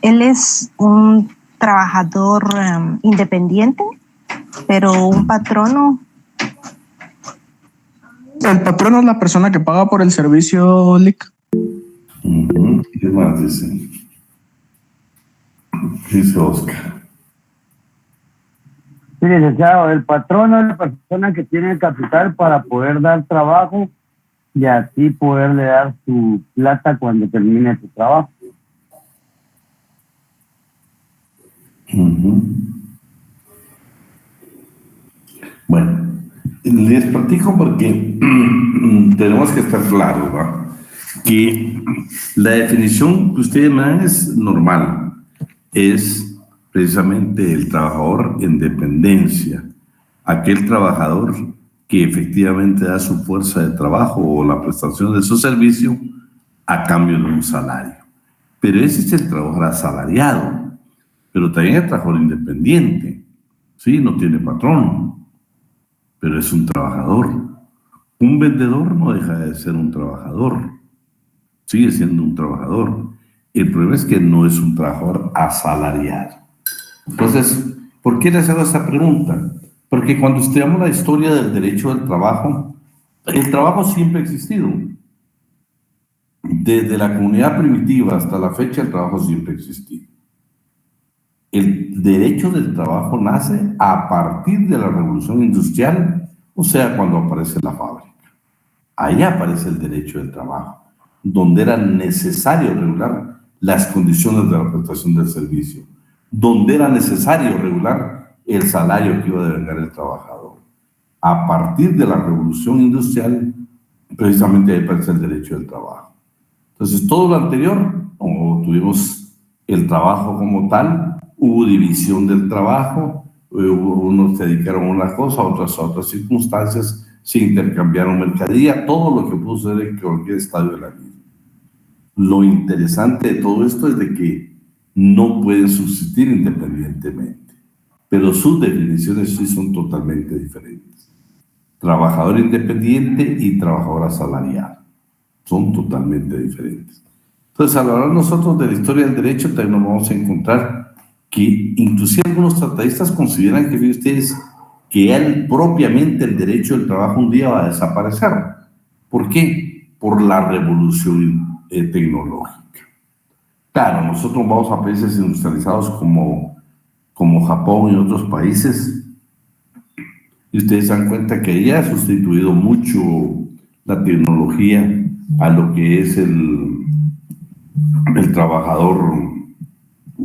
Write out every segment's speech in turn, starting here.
Él es un trabajador independiente, pero un patrono. El patrono es la persona que paga por el servicio, Lick. ¿Qué más dice? Dice Oscar. Sí, licenciado, el patrono es la persona que tiene el capital para poder dar trabajo y así poderle dar su plata cuando termine su trabajo. Bueno, les platico porque tenemos que estar claros, ¿va? Que la definición que ustedes me dan es normal, es precisamente el trabajador en dependencia, aquel trabajador que efectivamente da su fuerza de trabajo o la prestación de su servicio a cambio de un salario. Pero ese es el trabajador asalariado, pero también el trabajador independiente, ¿sí? No tiene patrón, pero es un trabajador. Un vendedor no deja de ser un trabajador, sigue siendo un trabajador. El problema es que no es un trabajador asalariado. Entonces, ¿por qué les hago esta pregunta? Porque cuando estudiamos la historia del derecho del trabajo, el trabajo siempre ha existido. Desde la comunidad primitiva hasta la fecha, el trabajo siempre ha existido. El derecho del trabajo nace a partir de la revolución industrial, o sea, cuando aparece la fábrica. Ahí aparece el derecho del trabajo, donde era necesario regular las condiciones de la prestación del servicio, donde era necesario regular el salario que iba a devengar el trabajador. A partir de la revolución industrial, precisamente ahí aparece el derecho del trabajo. Entonces, todo lo anterior, como tuvimos el trabajo como tal, hubo división del trabajo, unos se dedicaron a una cosa, otras a otras circunstancias, se intercambiaron mercadería, todo lo que pudo suceder en cualquier estadio de la vida. Lo interesante de todo esto es de que no pueden subsistir independientemente, pero sus definiciones sí son totalmente diferentes. Trabajador independiente y trabajador asalariado son totalmente diferentes. Entonces, al hablar nosotros de la historia del derecho, también nos vamos a encontrar que inclusive algunos tratadistas consideran que, fíjense ustedes, que propiamente el derecho del trabajo un día va a desaparecer. ¿Por qué? Por la revolución tecnológica. Claro, nosotros vamos a países industrializados como Japón y otros países, y ustedes se dan cuenta que ya ha sustituido mucho la tecnología a lo que es el trabajador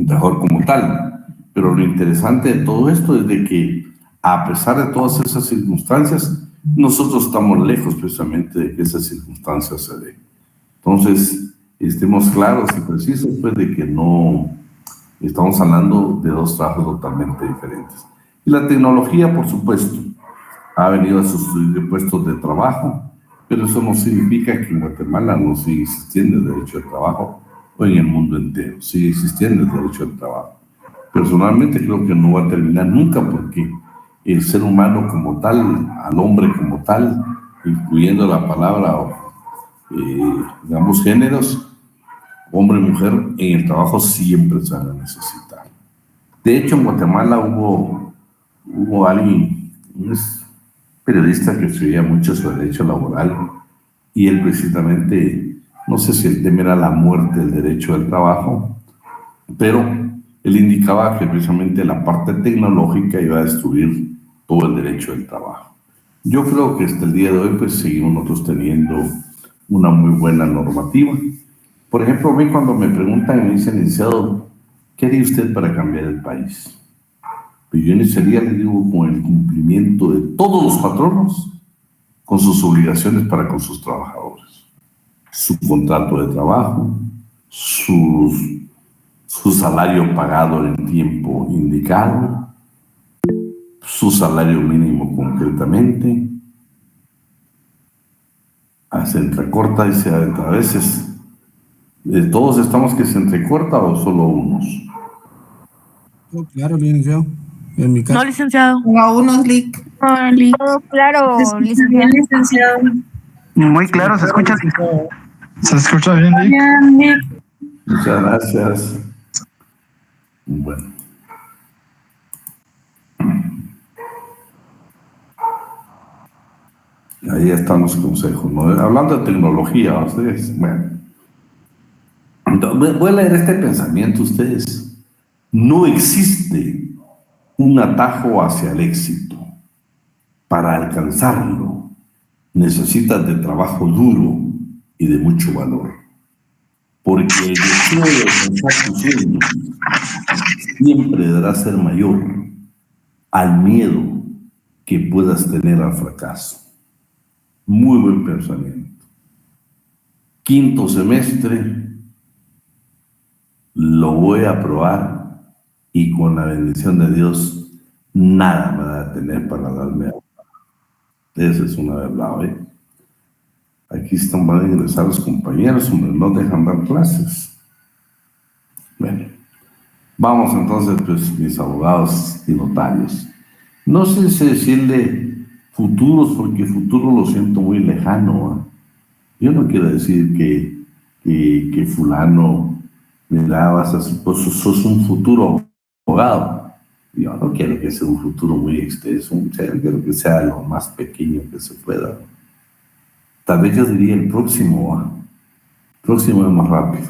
como tal. Pero lo interesante de todo esto es de que, a pesar de todas esas circunstancias, nosotros estamos lejos precisamente de que esas circunstancias se den. Entonces, estemos claros y precisos, pues, de que no estamos hablando de dos trabajos totalmente diferentes. Y la tecnología, por supuesto, ha venido a sustituir puestos de trabajo, pero eso no significa que en Guatemala no siga existiendo el derecho al trabajo, o en el mundo entero sigue existiendo el derecho al trabajo. Personalmente creo que no va a terminar nunca, porque el ser humano como tal, al hombre como tal, incluyendo la palabra, digamos, géneros, hombre y mujer, en el trabajo siempre se van a necesitar. De hecho, en Guatemala hubo alguien, un periodista que escribía mucho sobre derecho laboral, y él precisamente, no sé si el tema era la muerte del derecho del trabajo, pero él indicaba que precisamente la parte tecnológica iba a destruir todo el derecho del trabajo. Yo creo que hasta el día de hoy pues seguimos nosotros teniendo una muy buena normativa. Por ejemplo, a mí cuando me preguntan y me dicen, licenciado, ¿qué haría usted para cambiar el país? Pues yo iniciaría, le digo, con el cumplimiento de todos los patronos con sus obligaciones para con sus trabajadores. Su contrato de trabajo, su salario pagado en tiempo indicado, su salario mínimo concretamente. Se entrecorta y se adentra. A veces, ¿todos estamos que se entrecorta o solo unos? Oh, claro, licenciado. En mi caso. No, licenciado. A unos, Lick. Todo claro, licenciado. Muy claro, se escucha. ¿Se escucha bien, Lick? Bien, Lick. Muchas gracias. Bueno. Ahí están los consejos, ¿no? Hablando de tecnología, ustedes, bueno. Voy a leer este pensamiento, ustedes. No existe un atajo hacia el éxito. Para alcanzarlo, necesitas de trabajo duro y de mucho valor. Porque el deseo de alcanzar tus sueños siempre deberá ser mayor al miedo que puedas tener al fracaso. Muy buen pensamiento. Quinto semestre, lo voy a probar y con la bendición de Dios, nada me va a tener para darme agua. Esa es una verdad, ¿eh? Aquí están, van a ingresar los compañeros, hombre, no dejan dar clases. Bueno, vamos entonces, pues, mis abogados y notarios. No sé si decirle futuros, porque futuro lo siento muy lejano, ¿eh? Yo no quiero decir que fulano, mira, vas a ser, pues, sos un futuro abogado. Yo no quiero que sea un futuro muy extenso, quiero que sea lo más pequeño que se pueda. Tal vez yo diría el próximo, ¿eh? El próximo es más rápido.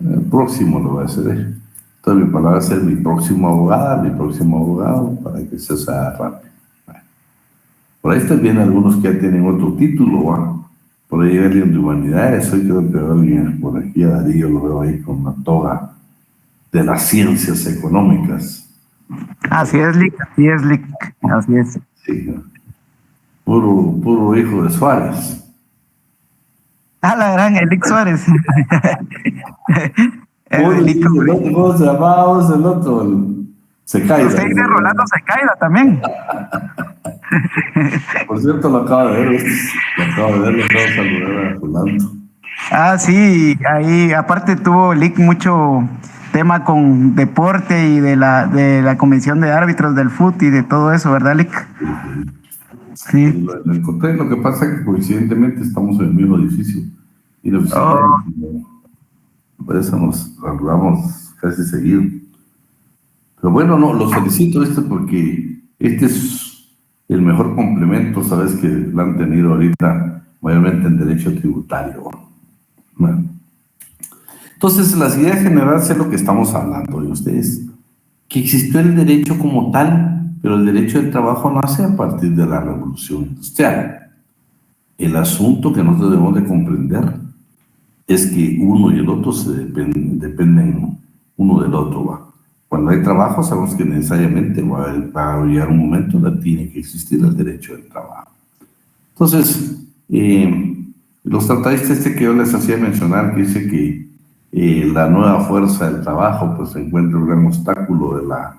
El próximo lo voy a hacer. Entonces mi palabra va a ser mi próximo abogado, para que se sea rápido. Bueno. Por ahí también algunos que ya tienen otro título, ¿eh? Por ahí alguien de humanidades, hoy creo que alguien por aquí, a Darío lo veo ahí con la toga de las ciencias económicas. Así es, Lick, así es. Sí, puro hijo de Suárez. Ah, la gran, el Lick Suárez. ¿Cómo se llamaba el otro? Secaida. Usted dice Rolando Secaida también. Por cierto, lo acabo de ver, le acabo de saludar a Rolando. Ah, sí, ahí aparte tuvo Lick mucho tema con deporte y de la comisión de árbitros del fútbol y de todo eso, ¿verdad, Lick? Sí. Lo encontré, lo que pasa es que coincidentemente estamos en el mismo edificio y la oficina, por eso nos saludamos casi seguido. Pero bueno, no, los felicito porque este es el mejor complemento, sabes, que lo han tenido ahorita, mayormente en derecho tributario. Bueno. Entonces, la idea general es lo que estamos hablando de ustedes, que existió el derecho como tal, pero el derecho del trabajo nace a partir de la revolución industrial. El asunto que nosotros debemos de comprender es que uno y el otro se dependen uno del otro, ¿va? Cuando hay trabajo, sabemos que necesariamente va a llegar un momento donde tiene que existir el derecho del trabajo. Entonces, los tratadistas que yo les hacía mencionar, que dice que la nueva fuerza del trabajo pues se encuentra un gran obstáculo de la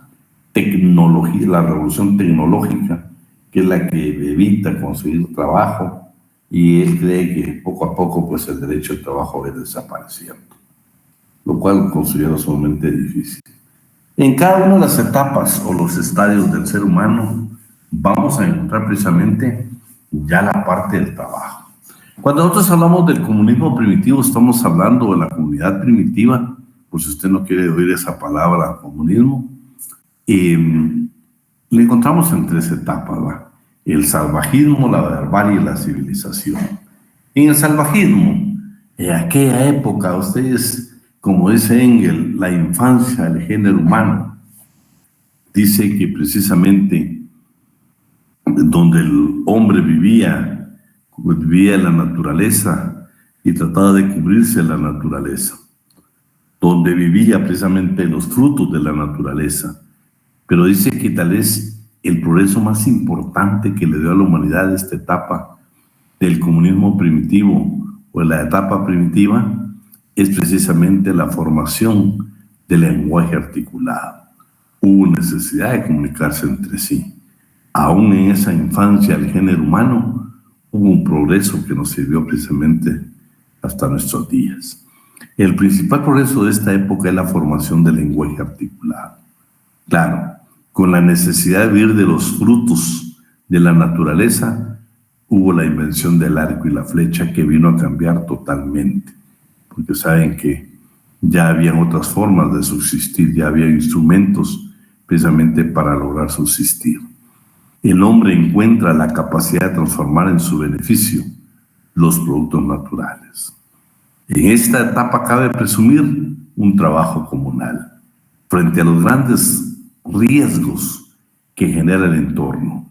tecnología, la revolución tecnológica, que es la que evita conseguir trabajo, y él cree que poco a poco pues el derecho al trabajo va desapareciendo, lo cual considero sumamente difícil. En cada una de las etapas o los estadios del ser humano vamos a encontrar precisamente ya la parte del trabajo. Cuando nosotros hablamos del comunismo primitivo, estamos hablando de la comunidad primitiva, por si usted no quiere oír esa palabra comunismo, le encontramos en tres etapas, ¿va? El salvajismo, la barbarie y la civilización. En el salvajismo, en aquella época, ustedes, como dice Engels, la infancia del género humano, dice que precisamente donde el hombre vivía en la naturaleza y trataba de cubrirse la naturaleza, donde vivía precisamente los frutos de la naturaleza. Pero dice que tal vez el progreso más importante que le dio a la humanidad esta etapa del comunismo primitivo o de la etapa primitiva es precisamente la formación del lenguaje articulado. Hubo necesidad de comunicarse entre sí. Aún en esa infancia del género humano hubo un progreso que nos sirvió precisamente hasta nuestros días. El principal progreso de esta época es la formación del lenguaje articulado. Claro, con la necesidad de vivir de los frutos de la naturaleza, hubo la invención del arco y la flecha que vino a cambiar totalmente. porque saben que ya habían otras formas de subsistir, ya había instrumentos precisamente para lograr subsistir. El hombre encuentra la capacidad de transformar en su beneficio los productos naturales. En esta etapa cabe presumir un trabajo comunal frente a los grandes riesgos que genera el entorno.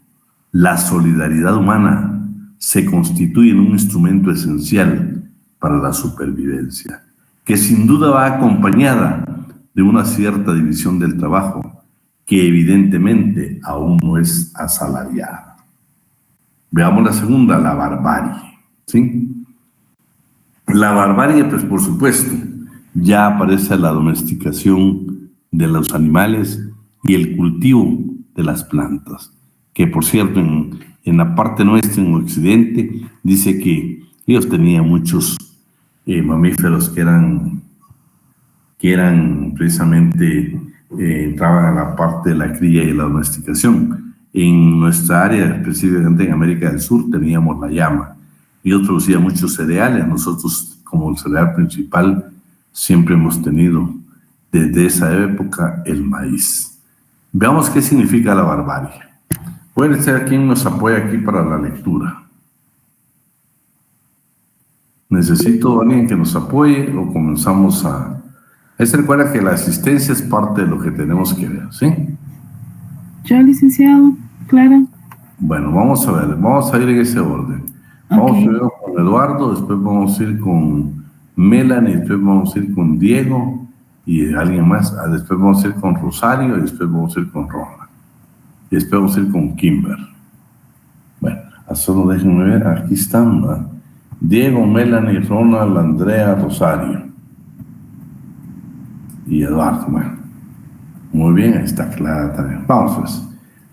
La solidaridad humana se constituye en un instrumento esencial para la supervivencia, que sin duda va acompañada de una cierta división del trabajo, que evidentemente aún no es asalariada. Veamos la segunda, la barbarie, ¿sí? La barbarie, pues por supuesto, ya aparece la domesticación de los animales y el cultivo de las plantas, que por cierto en la parte nuestra, en Occidente, dice que ellos tenían muchos mamíferos que eran precisamente, entraban a la parte de la cría y la domesticación. En nuestra área, específicamente en América del Sur, teníamos la llama. Ellos producían muchos cereales. Nosotros, como el cereal principal, siempre hemos tenido desde esa época el maíz. Veamos qué significa la barbarie. Puede ser quien nos apoya aquí para la lectura. Necesito a alguien que nos apoye o comenzamos a... Se recuerda que la asistencia es parte de lo que tenemos que ver, ¿sí? Yo, licenciado, Clara. Bueno, vamos a ver, vamos a ir en ese orden. Vamos primero con Eduardo, después vamos a ir con Melanie, después vamos a ir con Diego y alguien más, después vamos a ir con Rosario y después vamos a ir con Rona. Y después vamos a ir con Kimber. Bueno, solo déjenme ver, aquí están, ¿verdad? Diego, Melanie, Ronald, Andrea, Rosario y Eduardo. Bueno, muy bien, ahí está Clara también. Vamos pues,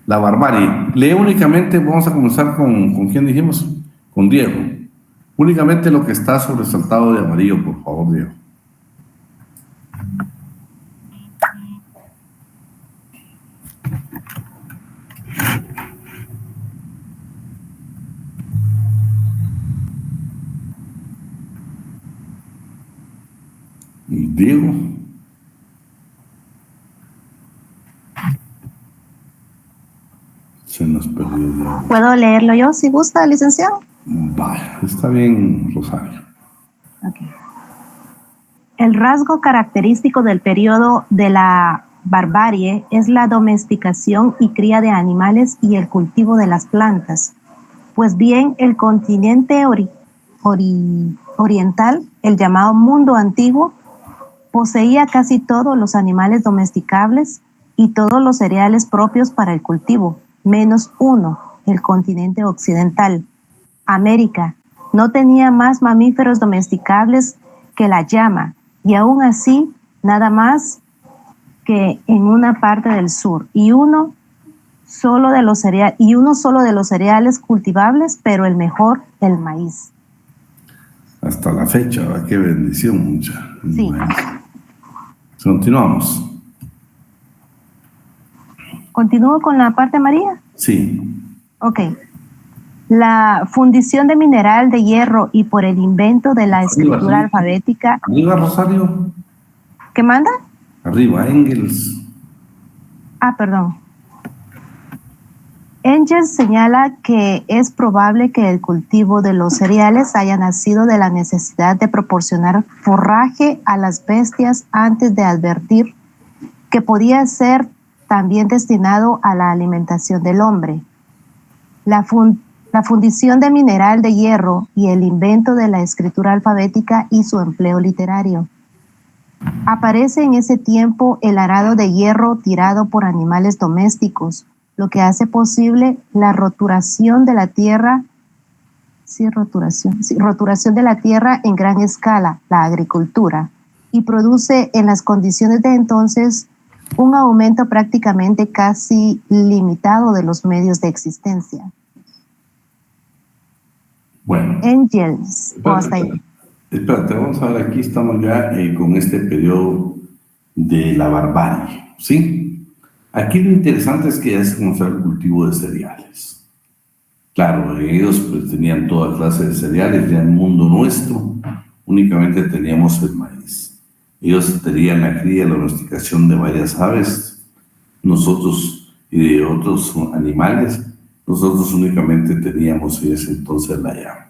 la barbarie. Lee únicamente, vamos a comenzar con ¿quién dijimos? Con Diego. Únicamente lo que está sobresaltado de amarillo, por favor, Diego. Diego. Se nos perdió Diego. ¿Puedo leerlo yo si gusta, licenciado? Vaya, está bien, Rosario. Okay. El rasgo característico del periodo de la barbarie es la domesticación y cría de animales y el cultivo de las plantas. Pues bien, el continente oriental, el llamado mundo antiguo, poseía casi todos los animales domesticables y todos los cereales propios para el cultivo, menos uno, el continente occidental. América no tenía más mamíferos domesticables que la llama, y aún así nada más que en una parte del sur, y uno solo de los cereales cultivables, pero el mejor, el maíz. Hasta la fecha, ¿verdad? Qué bendición, mucha. Sí. Continuamos. ¿Continúo con la parte amarilla? Sí. Ok. La fundición de mineral de hierro y por el invento de la escritura alfabética. Arriba, Rosario. ¿Qué manda? Arriba, Engels. Perdón. Engels señala que es probable que el cultivo de los cereales haya nacido de la necesidad de proporcionar forraje a las bestias antes de advertir que podía ser también destinado a la alimentación del hombre. La fundición de mineral de hierro y el invento de la escritura alfabética y su empleo literario. Aparece en ese tiempo el arado de hierro tirado por animales domésticos, lo que hace posible la roturación de la tierra, roturación de la tierra en gran escala, la agricultura, y produce en las condiciones de entonces un aumento prácticamente casi limitado de los medios de existencia. Bueno. Engels. Espérate, vamos a ver, aquí estamos ya con este periodo de la barbarie, ¿sí? Aquí lo interesante es que ya se comenzó el cultivo de cereales. Claro, ellos pues tenían toda clase de cereales ya en el mundo nuestro, únicamente teníamos el maíz. Ellos tenían la cría y la domesticación de varias aves, nosotros y de otros animales. Nosotros únicamente teníamos en ese entonces la llama.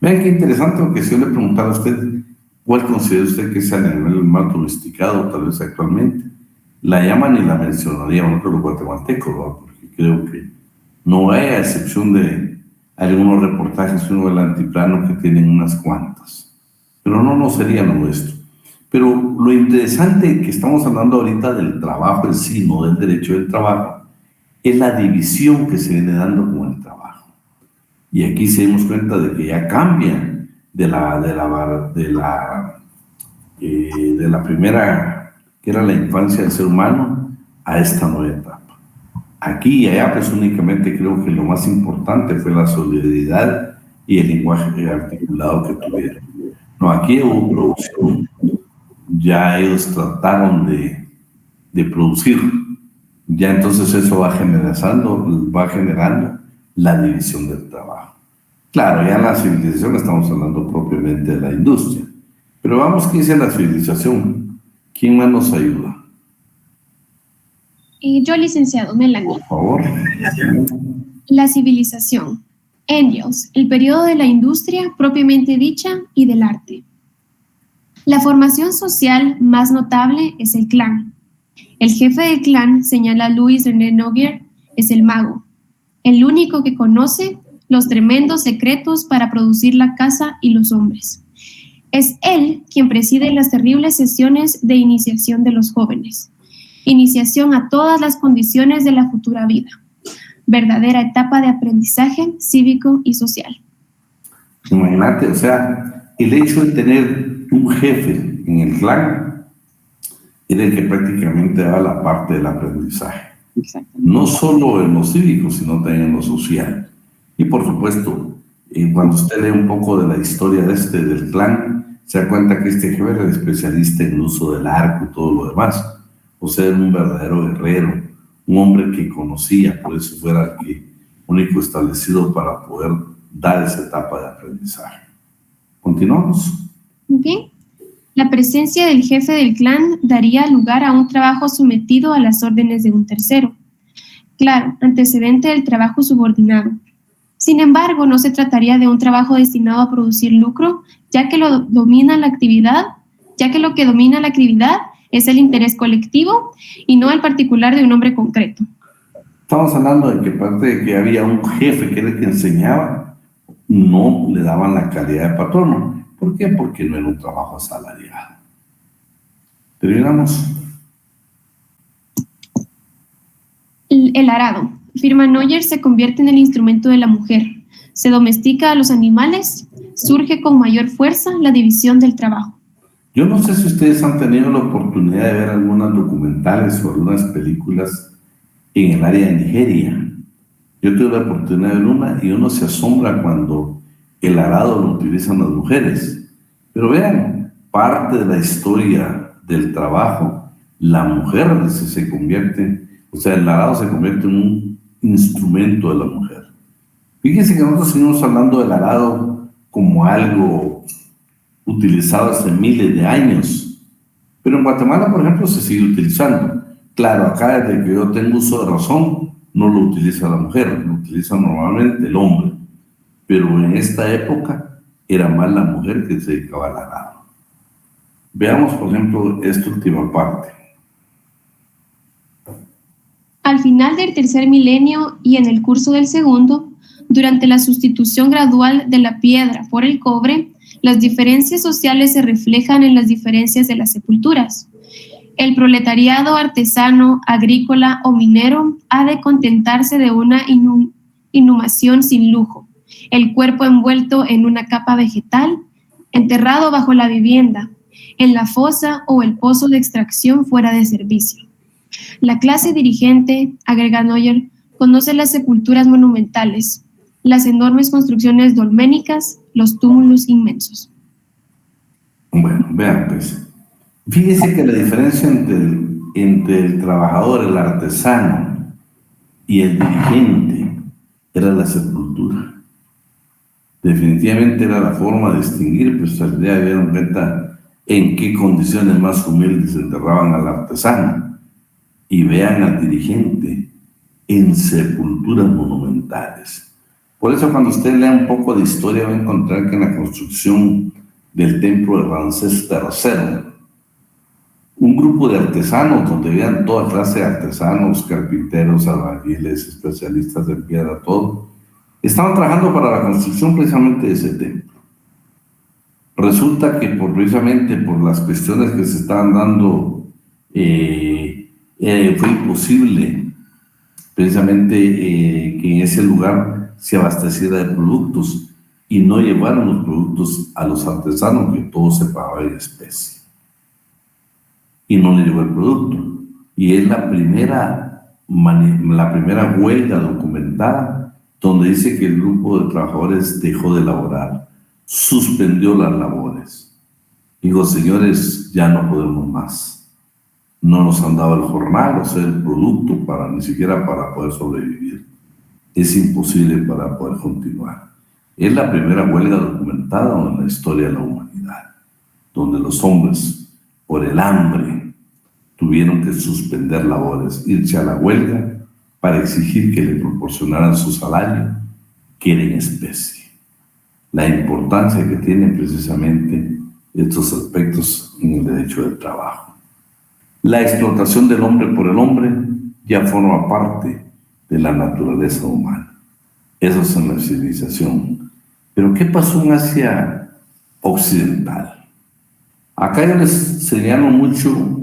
Vean qué interesante, porque si yo le preguntara a usted, ¿cuál considera usted que es el animal más domesticado tal vez actualmente? La llama ni la mencionaríamos los guatemaltecos, ¿no? Porque creo que no hay, a excepción de algunos reportajes uno del altiplano que tienen unas cuantas. Pero no sería lo nuestro. Pero lo interesante que estamos hablando ahorita del trabajo en sí, no del derecho del trabajo, es la división que se viene dando con el trabajo. Y aquí se damos cuenta de que ya cambia de la primera, que era la infancia del ser humano, a esta nueva etapa. Aquí y allá, pues únicamente creo que lo más importante fue la solidaridad y el lenguaje articulado que tuvieron. No, aquí hubo producción. Ya ellos trataron de producir. Ya entonces eso va generando la división del trabajo. Claro, ya en la civilización estamos hablando propiamente de la industria. Pero vamos, ¿qué dice la civilización? ¿Quién más nos ayuda? Yo, licenciado Melanie. Por favor. La civilización. Engels, el periodo de la industria propiamente dicha y del arte. La formación social más notable es el clan. El jefe del clan, señala Louis René Noguer, es el mago, el único que conoce los tremendos secretos para producir la casa y los hombres. Es él quien preside las terribles sesiones de iniciación de los jóvenes. Iniciación a todas las condiciones de la futura vida. Verdadera etapa de aprendizaje cívico y social. Imagínate, o sea, el hecho de tener un jefe en el clan era el que prácticamente daba la parte del aprendizaje. No solo en lo cívico, sino también en lo social. Y por supuesto, cuando usted lee un poco de la historia del clan, se da cuenta que este jefe era el especialista en el uso del arco y todo lo demás. O sea, era un verdadero guerrero, un hombre que conocía, por eso fuera el único establecido para poder dar esa etapa de aprendizaje. ¿Continuamos? Bien. La presencia del jefe del clan daría lugar a un trabajo sometido a las órdenes de un tercero. Claro, antecedente del trabajo subordinado. Sin embargo, no se trataría de un trabajo destinado a producir lucro, ya que lo que domina la actividad es el interés colectivo y no el particular de un hombre concreto. Estamos hablando de que parte de que había un jefe que era el que enseñaba, no le daban la calidad de patrono. ¿Por qué? Porque no era un trabajo asalariado. Terminamos. El arado. Firma Noyer, se convierte en el instrumento de la mujer. Se domestica a los animales. Surge con mayor fuerza la división del trabajo. Yo no sé si ustedes han tenido la oportunidad de ver algunas documentales o algunas películas en el área de Nigeria. Yo tuve la oportunidad de ver una y uno se asombra cuando el arado lo utilizan las mujeres. Pero vean, parte de la historia del trabajo, la mujer se convierte, o sea, el arado se convierte en un instrumento de la mujer. Fíjense que nosotros seguimos hablando del arado como algo utilizado hace miles de años. Pero en Guatemala, por ejemplo, se sigue utilizando. Claro, acá desde que yo tengo uso de razón, no lo utiliza la mujer, lo utiliza normalmente el hombre. Pero en esta época era más la mujer que se dedicaba al arado. Veamos, por ejemplo, esta última parte. Al final del tercer milenio y en el curso del segundo, durante la sustitución gradual de la piedra por el cobre, las diferencias sociales se reflejan en las diferencias de las sepulturas. El proletariado artesano, agrícola o minero ha de contentarse de una inhumación sin lujo, el cuerpo envuelto en una capa vegetal, enterrado bajo la vivienda, en la fosa o el pozo de extracción fuera de servicio. La clase dirigente, agrega Noyer, conoce las sepulturas monumentales, las enormes construcciones dolménicas, los túmulos inmensos. Bueno, vean pues. Fíjense que la diferencia entre el trabajador, el artesano y el dirigente era la sepultura. Definitivamente era la forma de extinguir, pues ya dieron cuenta en qué condiciones más humildes enterraban al artesano. Y vean al dirigente en sepulturas monumentales. Por eso cuando usted lea un poco de historia va a encontrar que en la construcción del templo de Ramsés III, un grupo de artesanos, donde vean toda clase de artesanos, carpinteros, albañiles, especialistas en piedra, todo, estaban trabajando para la construcción precisamente de ese templo. Resulta que precisamente por las cuestiones que se estaban dando, fue imposible precisamente que en ese lugar se abasteciera de productos y no llevaron los productos a los artesanos, que todo se pagaba en especie. Y no le llegó el producto. Y es la primera huelga documentada donde dice que el grupo de trabajadores dejó de laborar, suspendió las labores. Digo, señores, ya no podemos más. No nos han dado el jornal, o sea, el producto ni siquiera para poder sobrevivir. Es imposible para poder continuar. Es la primera huelga documentada en la historia de la humanidad, donde los hombres, por el hambre, tuvieron que suspender labores, irse a la huelga para exigir que le proporcionaran su salario, que era en especie. La importancia que tienen precisamente estos aspectos en el derecho del trabajo. La explotación del hombre por el hombre ya forma parte de la naturaleza humana. Eso es en la civilización. Pero ¿qué pasó en Asia Occidental? Acá yo les señalo mucho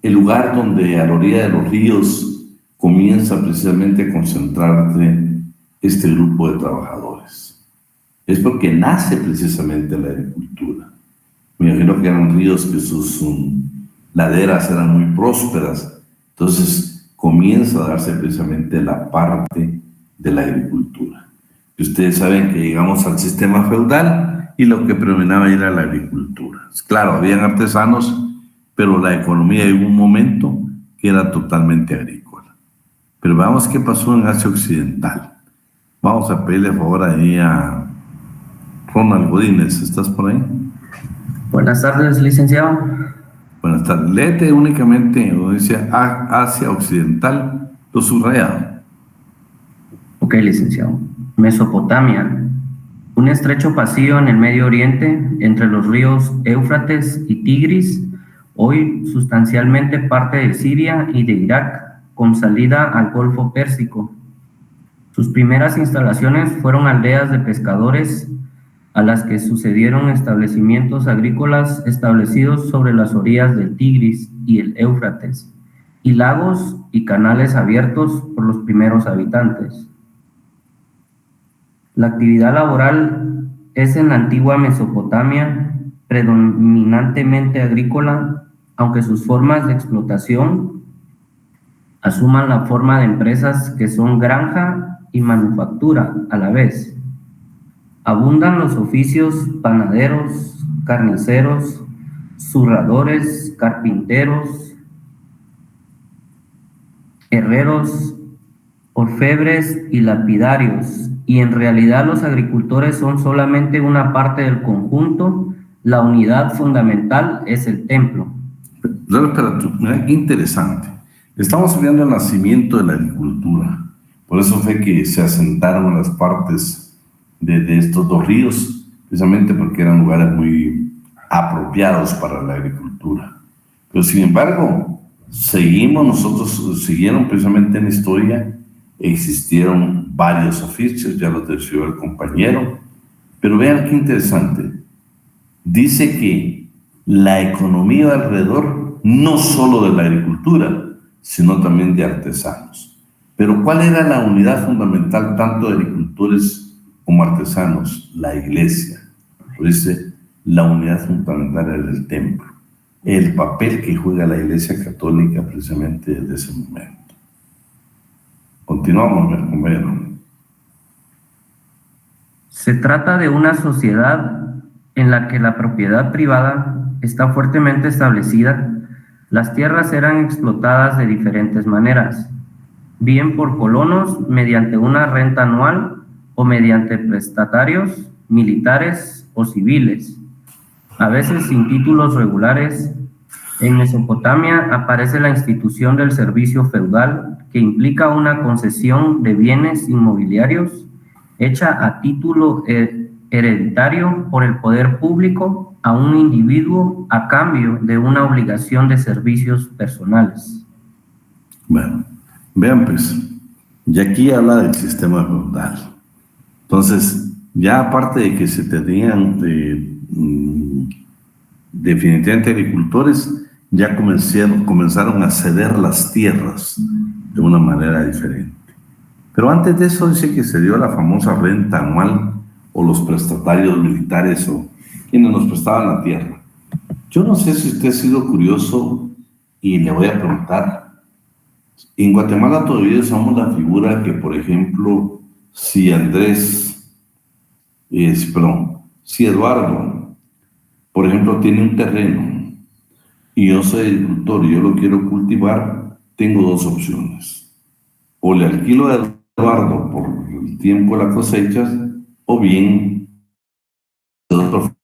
el lugar donde a la orilla de los ríos comienza precisamente a concentrarse este grupo de trabajadores. Es porque nace precisamente la agricultura. Me imagino que eran ríos que sus laderas eran muy prósperas, entonces comienza a darse precisamente la parte de la agricultura. Y ustedes saben que llegamos al sistema feudal y lo que predominaba era la agricultura. Claro, habían artesanos, pero la economía llegó un momento que era totalmente agrícola. Pero veamos qué pasó en Asia Occidental. Vamos a pedirle favor ahí a Ronald Godínez. ¿Estás por ahí? Buenas tardes, licenciado. Buenas tardes. Léete únicamente, donde dice Asia Occidental, lo subrayado. Ok, licenciado. Mesopotamia. Un estrecho pasillo en el Medio Oriente entre los ríos Éufrates y Tigris, hoy sustancialmente parte de Siria y de Irak, con salida al Golfo Pérsico. Sus primeras instalaciones fueron aldeas de pescadores, a las que sucedieron establecimientos agrícolas establecidos sobre las orillas del Tigris y el Éufrates, y lagos y canales abiertos por los primeros habitantes. La actividad laboral es en la antigua Mesopotamia predominantemente agrícola, aunque sus formas de explotación asuman la forma de empresas que son granja y manufactura a la vez. Abundan los oficios panaderos, carniceros, zurradores, carpinteros, herreros, orfebres y lapidarios, y en realidad los agricultores son solamente una parte del conjunto. La unidad fundamental es el templo. Pero mira qué interesante. Estamos viendo el nacimiento de la agricultura. Por eso fue que se asentaron las partes de estos dos ríos, precisamente porque eran lugares muy apropiados para la agricultura. Pero sin embargo, siguieron precisamente en la historia, existieron varios oficios, ya los describió el compañero, pero vean qué interesante. Dice que la economía alrededor, no solo de la agricultura, sino también de artesanos. Pero ¿cuál era la unidad fundamental tanto de agricultores como artesanos? La iglesia. Dice, la unidad fundamental era el templo. El papel que juega la iglesia católica precisamente desde ese momento. Continuamos, compañero. Se trata de una sociedad en la que la propiedad privada está fuertemente establecida. Las tierras eran explotadas de diferentes maneras, bien por colonos mediante una renta anual o mediante prestatarios militares o civiles, a veces sin títulos regulares. En Mesopotamia aparece la institución del servicio feudal, que implica una concesión de bienes inmobiliarios hecha a título hereditario por el poder público a un individuo a cambio de una obligación de servicios personales. Bueno, vean pues, y aquí habla del sistema feudal. Entonces, ya aparte de que se tenían definitivamente agricultores, ya comenzaron a ceder las tierras de una manera diferente. Pero antes de eso dice que se dio la famosa renta anual o los prestatarios militares o quienes nos prestaban la tierra. Yo no sé si usted ha sido curioso y le voy a preguntar. En Guatemala todavía usamos la figura que, por ejemplo, si Eduardo, por ejemplo, tiene un terreno y yo soy agricultor y yo lo quiero cultivar, tengo dos opciones. O le alquilo a Eduardo por el tiempo de las cosechas, o bien otro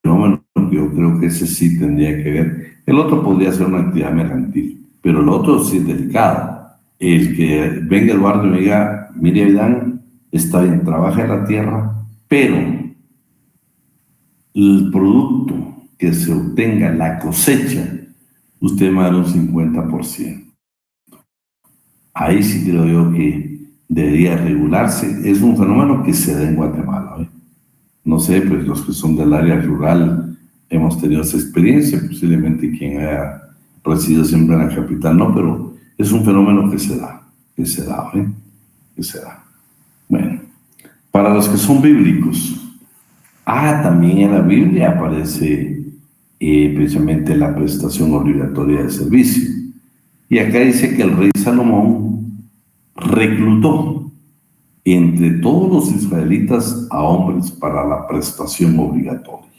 fenómeno que yo creo que ese sí tendría que ver. El otro podría ser una actividad mercantil, pero el otro sí es delicado. El que venga Eduardo y me diga, mire, Avidán, está bien, trabaja en la tierra, pero el producto que se obtenga, la cosecha, usted me da un 50%. Ahí sí creo yo que debería regularse. Es un fenómeno que se da en Guatemala, ¿eh? No sé, pues los que son del área rural hemos tenido esa experiencia, posiblemente quien haya residido siempre en la capital, no, pero es un fenómeno que se da, que se da. Bueno, para los que son bíblicos, también en la Biblia aparece precisamente la prestación obligatoria de servicio. Y acá dice que el rey Salomón reclutó entre todos los israelitas a hombres para la prestación obligatoria.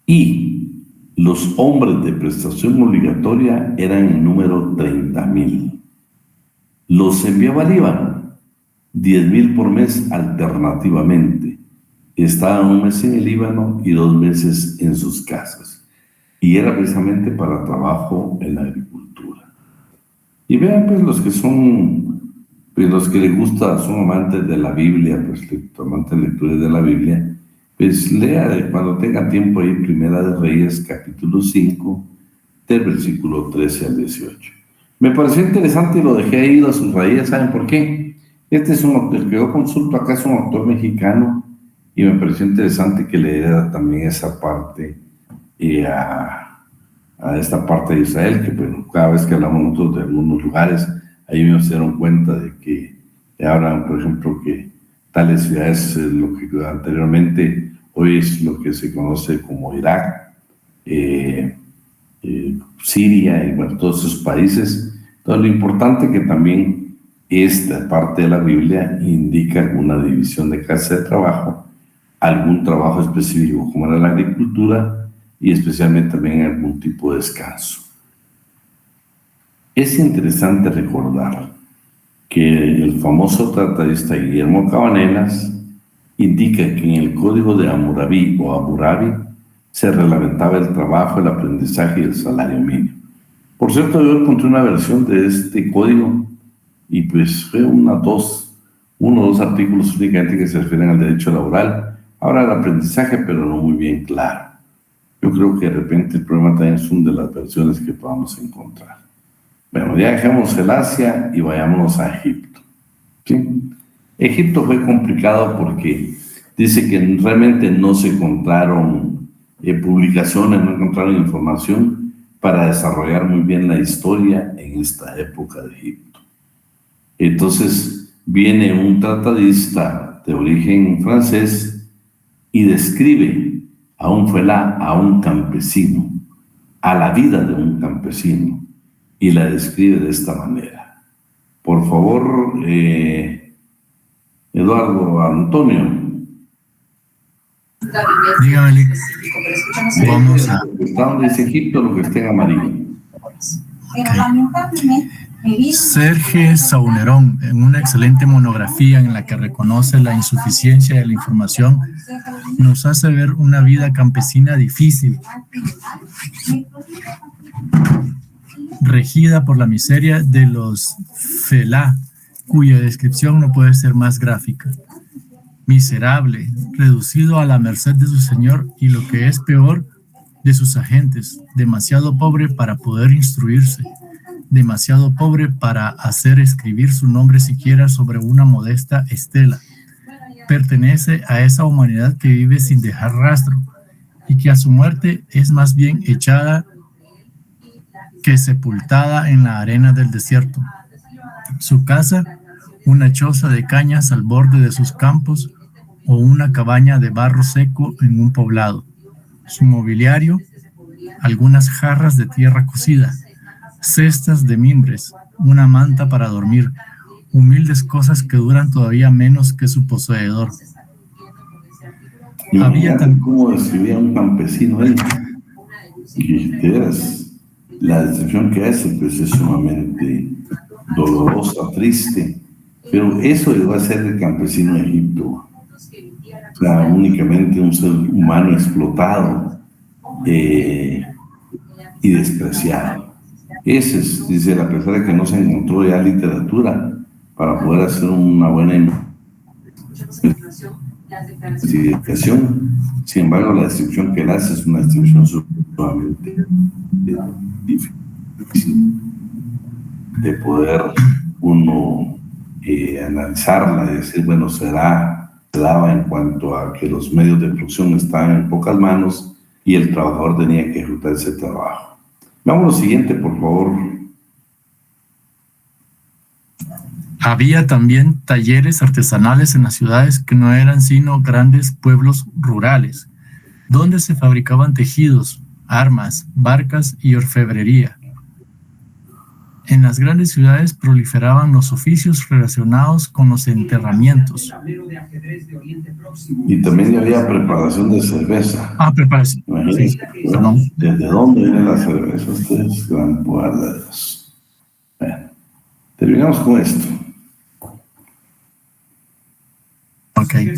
Y los hombres de prestación obligatoria eran en número 30,000. Los enviaba al Líbano, 10,000 por mes alternativamente. Estaban un mes en el Líbano y 2 meses en sus casas. Y era precisamente para trabajo en la agricultura. Y vean, pues, los que son, pues, los que les gusta, son amantes de la Biblia, pues, amantes de lecturas de la Biblia, pues, lea cuando tenga tiempo ahí Primera de Reyes, capítulo 5, del versículo 13 al 18. Me pareció interesante y lo dejé ahí, lo subrayé, ¿saben por qué? Este es un autor, el que yo consulto acá es un autor mexicano, y me pareció interesante que le diera también esa parte a esta parte de Israel, que bueno, cada vez que hablamos nosotros de algunos lugares, ahí me se dieron cuenta de que hablan, por ejemplo, que tales ciudades, lo que anteriormente, hoy es lo que se conoce como Irak, Siria y bueno, todos esos países. Entonces, lo importante que también esta parte de la Biblia indica alguna división de clase de trabajo, algún trabajo específico como era la agricultura y especialmente también algún tipo de descanso. Es interesante recordar que el famoso tratadista Guillermo Cabanelas indica que en el código de Hammurabi o Hammurabi se reglamentaba el trabajo, el aprendizaje y el salario mínimo. Por cierto, yo encontré una versión de este código y pues fue uno o dos artículos únicamente que se refieren al derecho laboral. Ahora el aprendizaje, pero no muy bien claro. Yo creo que de repente el problema también es una de las versiones que podamos encontrar. Bueno, ya dejamos el Asia y vayámonos a Egipto. ¿Sí? Egipto fue complicado porque dice que realmente no se encontraron publicaciones, no encontraron información para desarrollar muy bien la historia en esta época de Egipto. Entonces viene un tratadista de origen francés y describe a un campesino, a la vida de un campesino, y la describe de esta manera. Por favor, Eduardo Antonio. Dígame, Alex. Vamos a... ¿Está donde dice Egipto lo que está en amarillo? Serge Sauneron, en una excelente monografía en la que reconoce la insuficiencia de la información, nos hace ver una vida campesina difícil, regida por la miseria de los felá, cuya descripción no puede ser más gráfica. Miserable, reducido a la merced de su señor y, lo que es peor, de sus agentes, demasiado pobre para poder instruirse, demasiado pobre para hacer escribir su nombre siquiera sobre una modesta estela. Pertenece a esa humanidad que vive sin dejar rastro y que a su muerte es más bien echada que sepultada en la arena del desierto. Su casa, una choza de cañas al borde de sus campos o una cabaña de barro seco en un poblado. Su mobiliario, algunas jarras de tierra cocida, cestas de mimbres, una manta para dormir, humildes cosas que duran todavía menos que su poseedor. Había tan como describía un campesino él, que la descripción que hace pues es sumamente dolorosa, triste, pero eso llegó a ser el campesino de Egipto. O sea, únicamente un ser humano explotado y despreciado. Ese es, dice, a pesar de que no se encontró ya literatura para poder hacer una buena investigación, sin embargo la descripción que él hace es una descripción sumamente difícil de poder uno analizarla y decir, bueno, se daba en cuanto a que los medios de producción estaban en pocas manos y el trabajador tenía que ejecutar ese trabajo. Vamos a lo siguiente, por favor. Había también talleres artesanales en las ciudades que no eran sino grandes pueblos rurales, donde se fabricaban tejidos, armas, barcas y orfebrería. En las grandes ciudades proliferaban los oficios relacionados con los enterramientos. Y también había preparación de cerveza. Preparación. Sí. Bueno, ¿desde dónde viene la cerveza? Ustedes, gran poder de Dios. Bueno, terminamos con esto. Okay.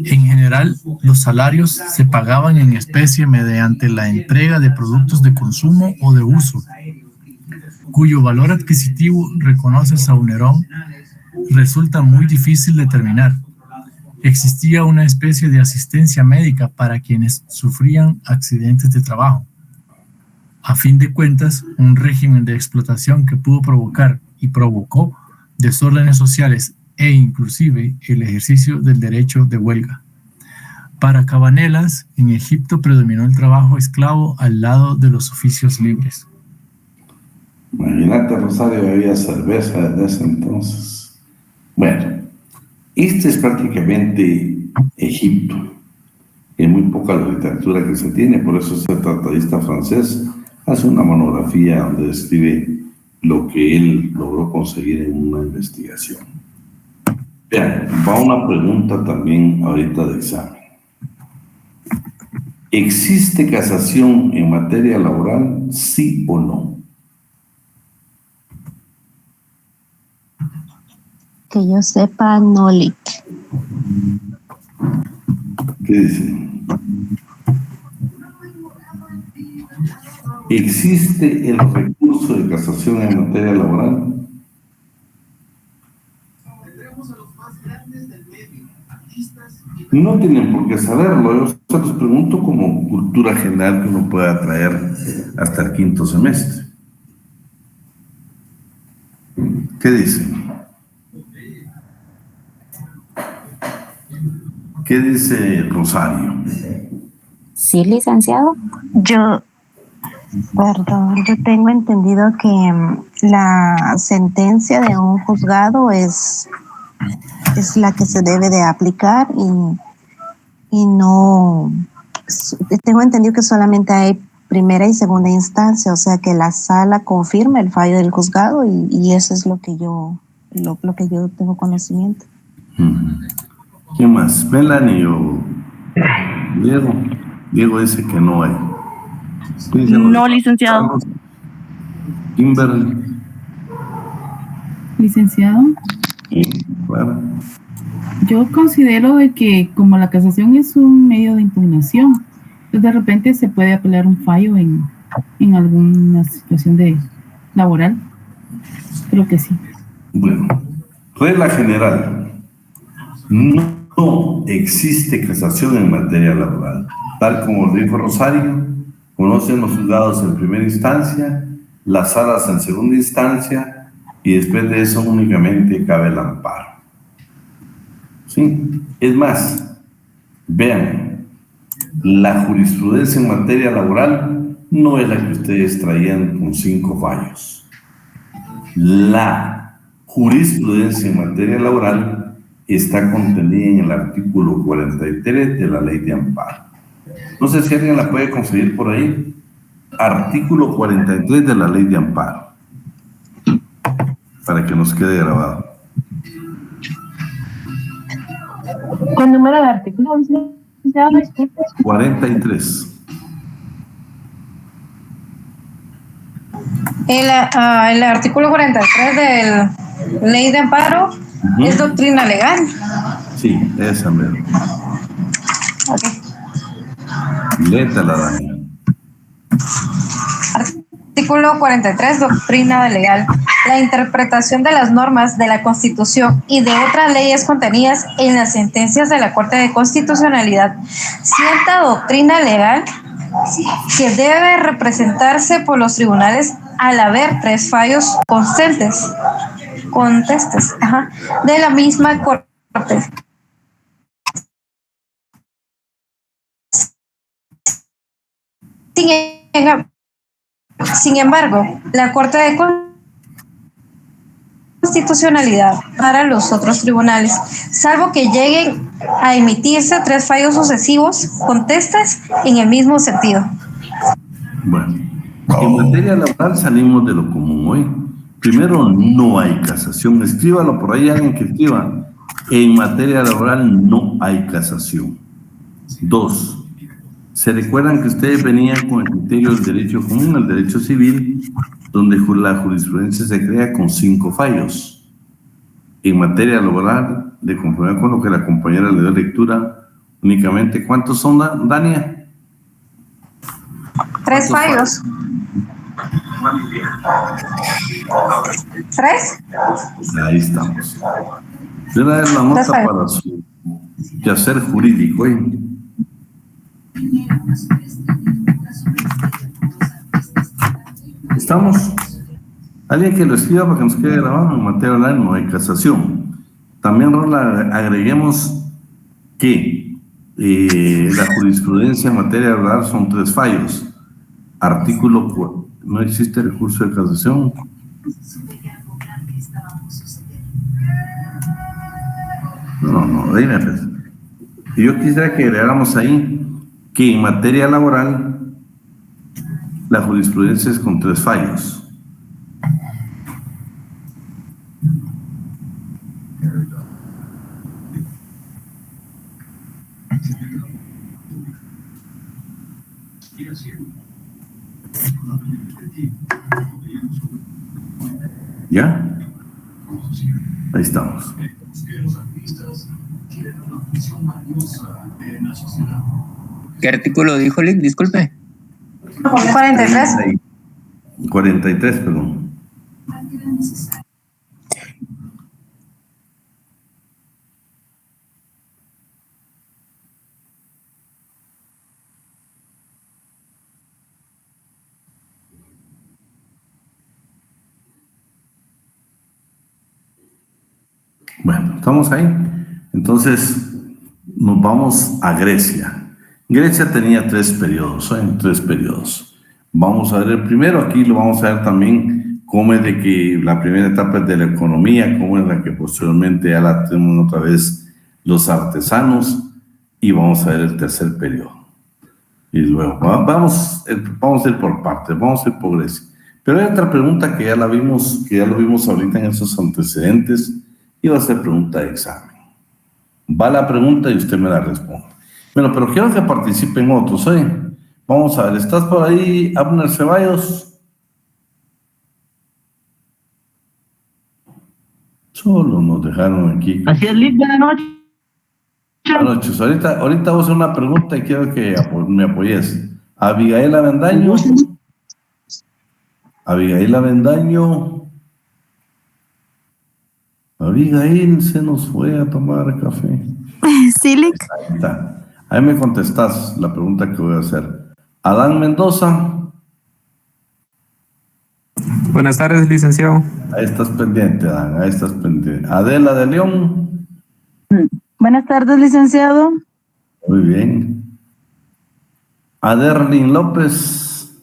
En general, los salarios se pagaban en especie mediante la entrega de productos de consumo o de uso, cuyo valor adquisitivo, reconoce Sauneron, resulta muy difícil determinar. Existía una especie de asistencia médica para quienes sufrían accidentes de trabajo. A fin de cuentas, un régimen de explotación que pudo provocar y provocó desórdenes sociales e inclusive el ejercicio del derecho de huelga. Para Cabanelas, en Egipto predominó el trabajo esclavo al lado de los oficios libres. Imagínate, Rosario, había cerveza desde ese entonces. Bueno, este es prácticamente Egipto. Hay muy poca literatura que se tiene, por eso este tratadista francés hace una monografía donde describe lo que él logró conseguir en una investigación. Vean, va una pregunta también ahorita de examen. ¿Existe casación en materia laboral, sí o no? Que yo sepa, no, Lick. ¿Qué dice? ¿Existe el recurso de casación en materia laboral? No tienen por qué saberlo, yo se los pregunto como cultura general que uno pueda traer hasta el quinto semestre. ¿Qué dicen? ¿Qué dice Rosario? Sí, licenciado. Yo tengo entendido que la sentencia de un juzgado es la que se debe de aplicar y no, tengo entendido que solamente hay primera y segunda instancia, o sea que la sala confirma el fallo del juzgado y eso es lo que yo tengo conocimiento. ¿Quién más? Melanie o Diego. Diego dice que no hay. No, licenciado. Kimberly. Licenciado, Sí, claro. yo considero de que como la casación es un medio de impugnación, pues de repente se puede apelar un fallo en alguna situación laboral. Creo que sí. Bueno, regla general. No existe casación en materia laboral. Tal como dijo Rosario, conocen los juzgados en primera instancia, las salas en segunda instancia, y después de eso únicamente cabe el amparo. ¿Sí? Es más, vean, la jurisprudencia en materia laboral no es la que ustedes traían con 5 fallos. La jurisprudencia en materia laboral está contenida en el artículo 43 de la Ley de Amparo. No sé si alguien la puede conseguir por ahí. Artículo 43 de la Ley de Amparo. Para que nos quede grabado. ¿Cuál número de artículo? 43. El artículo 43 de la Ley de Amparo es doctrina legal. Sí, esa mero. Léetela, Dani. Artículo 43, doctrina legal. La interpretación de las normas de la Constitución y de otras leyes contenidas en las sentencias de la Corte de Constitucionalidad sienta doctrina legal que debe representarse por los tribunales al haber 3 fallos contestes de la misma Corte. Sin embargo, la Corte de Constitucionalidad para los otros tribunales, salvo que lleguen a emitirse 3 fallos sucesivos, contestas en el mismo sentido. Bueno, en materia laboral salimos de lo común hoy. Primero, no hay casación. Escríbalo por ahí, alguien que escriba. En materia laboral no hay casación. 2. ¿Se recuerdan que ustedes venían con el criterio del derecho común, el derecho civil, donde la jurisprudencia se crea con 5 fallos? En materia laboral, de conformidad con lo que la compañera le dio lectura, únicamente, ¿cuántos son, Dania? 3 fallos. 3. Ahí estamos. Yo voy a dar la nota para su quehacer jurídico. ¿Estamos? Alguien que lo escriba para que nos quede grabado. En materia laboral no hay casación. También, Rola, agreguemos que la jurisprudencia en materia laboral son 3 fallos. Artículo, no existe recurso de casación. No, dime pues. Yo quisiera que agregáramos ahí que en materia laboral la jurisprudencia es con 3 fallos. ¿Ya? Ahí estamos. ¿Qué artículo dijo, Lick? Disculpe. 43. 43, perdón. Bueno, estamos ahí. Entonces, nos vamos a Grecia. Grecia tenía 3 periodos, 3 periodos. Vamos a ver el primero, aquí lo vamos a ver también cómo es de que la primera etapa es de la economía, cómo es la que posteriormente ya la tenemos otra vez los artesanos, y vamos a ver el tercer periodo. Y luego, vamos a ir por partes, vamos a ir por Grecia. Pero hay otra pregunta que ya lo vimos ahorita en esos antecedentes, y va a ser pregunta de examen. Va la pregunta y usted me la responde. Bueno, pero quiero que participen otros, Vamos a ver, ¿estás por ahí, Abner Ceballos? Solo nos dejaron aquí. Así es, Lick, buenas noches. Buenas noches. Ahorita voy a hacer una pregunta y quiero que me apoyes. Abigail Avendaño. Abigail Avendaño. Abigail se nos fue a tomar café. Sí, Lick. Ahí está. Ahí me contestas la pregunta que voy a hacer. Adán Mendoza. Buenas tardes, licenciado. Ahí estás pendiente, Adán, ahí estás pendiente. Adela de León. Buenas tardes, licenciado. Muy bien. Aderlin López.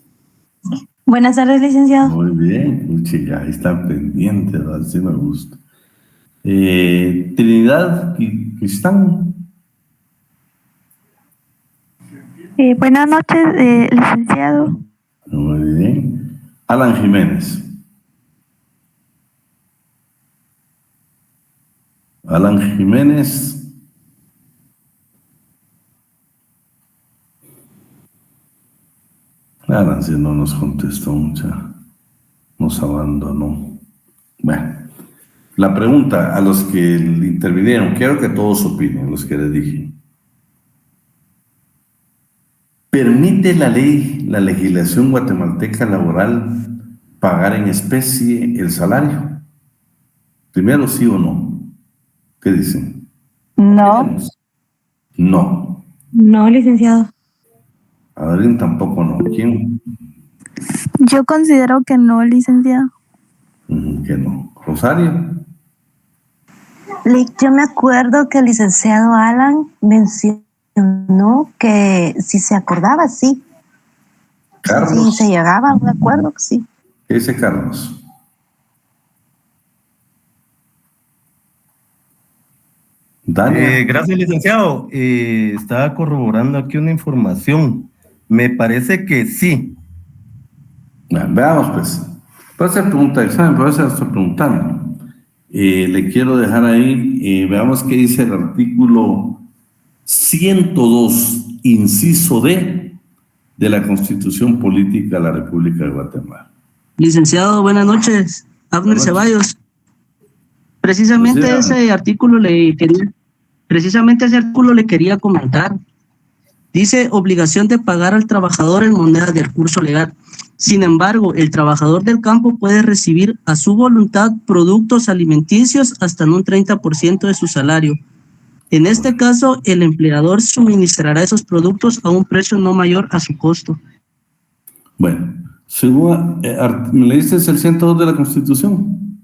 Buenas tardes, licenciado. Muy bien, chica, ahí están pendientes, así me gusta. Trinidad Cristán. Buenas noches, licenciado. Muy bien. Alan Jiménez. Alan Jiménez. Alan, si no nos contestó mucha, nos abandonó. Bueno, la pregunta a los que intervinieron, quiero que todos opinen, los que les dije. ¿Permite la ley, la legislación guatemalteca laboral, pagar en especie el salario? Primero, ¿sí o no? ¿Qué dicen? No. No. No, licenciado. Adrián tampoco no. ¿Quién? Yo considero que no, licenciado. Que no. ¿Rosario? Lick, yo me acuerdo que el licenciado Alan mencionó que si se acordaba, sí. Carlos. Si se llegaba a un acuerdo, sí. ¿Qué dice Carlos? Gracias, licenciado. Estaba corroborando aquí una información. Me parece que sí. Bueno, veamos, pues. Puede ser pregunta de examen, pero se estoy preguntando. Le quiero dejar ahí, veamos qué dice el artículo 102, inciso D, de la Constitución Política de la República de Guatemala. Licenciado, buenas noches. Abner Ceballos. Precisamente ese artículo le quería comentar. Dice obligación de pagar al trabajador en moneda del curso legal. Sin embargo, el trabajador del campo puede recibir a su voluntad productos alimenticios hasta en un 30% de su salario. En este caso, el empleador suministrará esos productos a un precio no mayor a su costo. Bueno, según, ¿me leíste el 102 de la Constitución?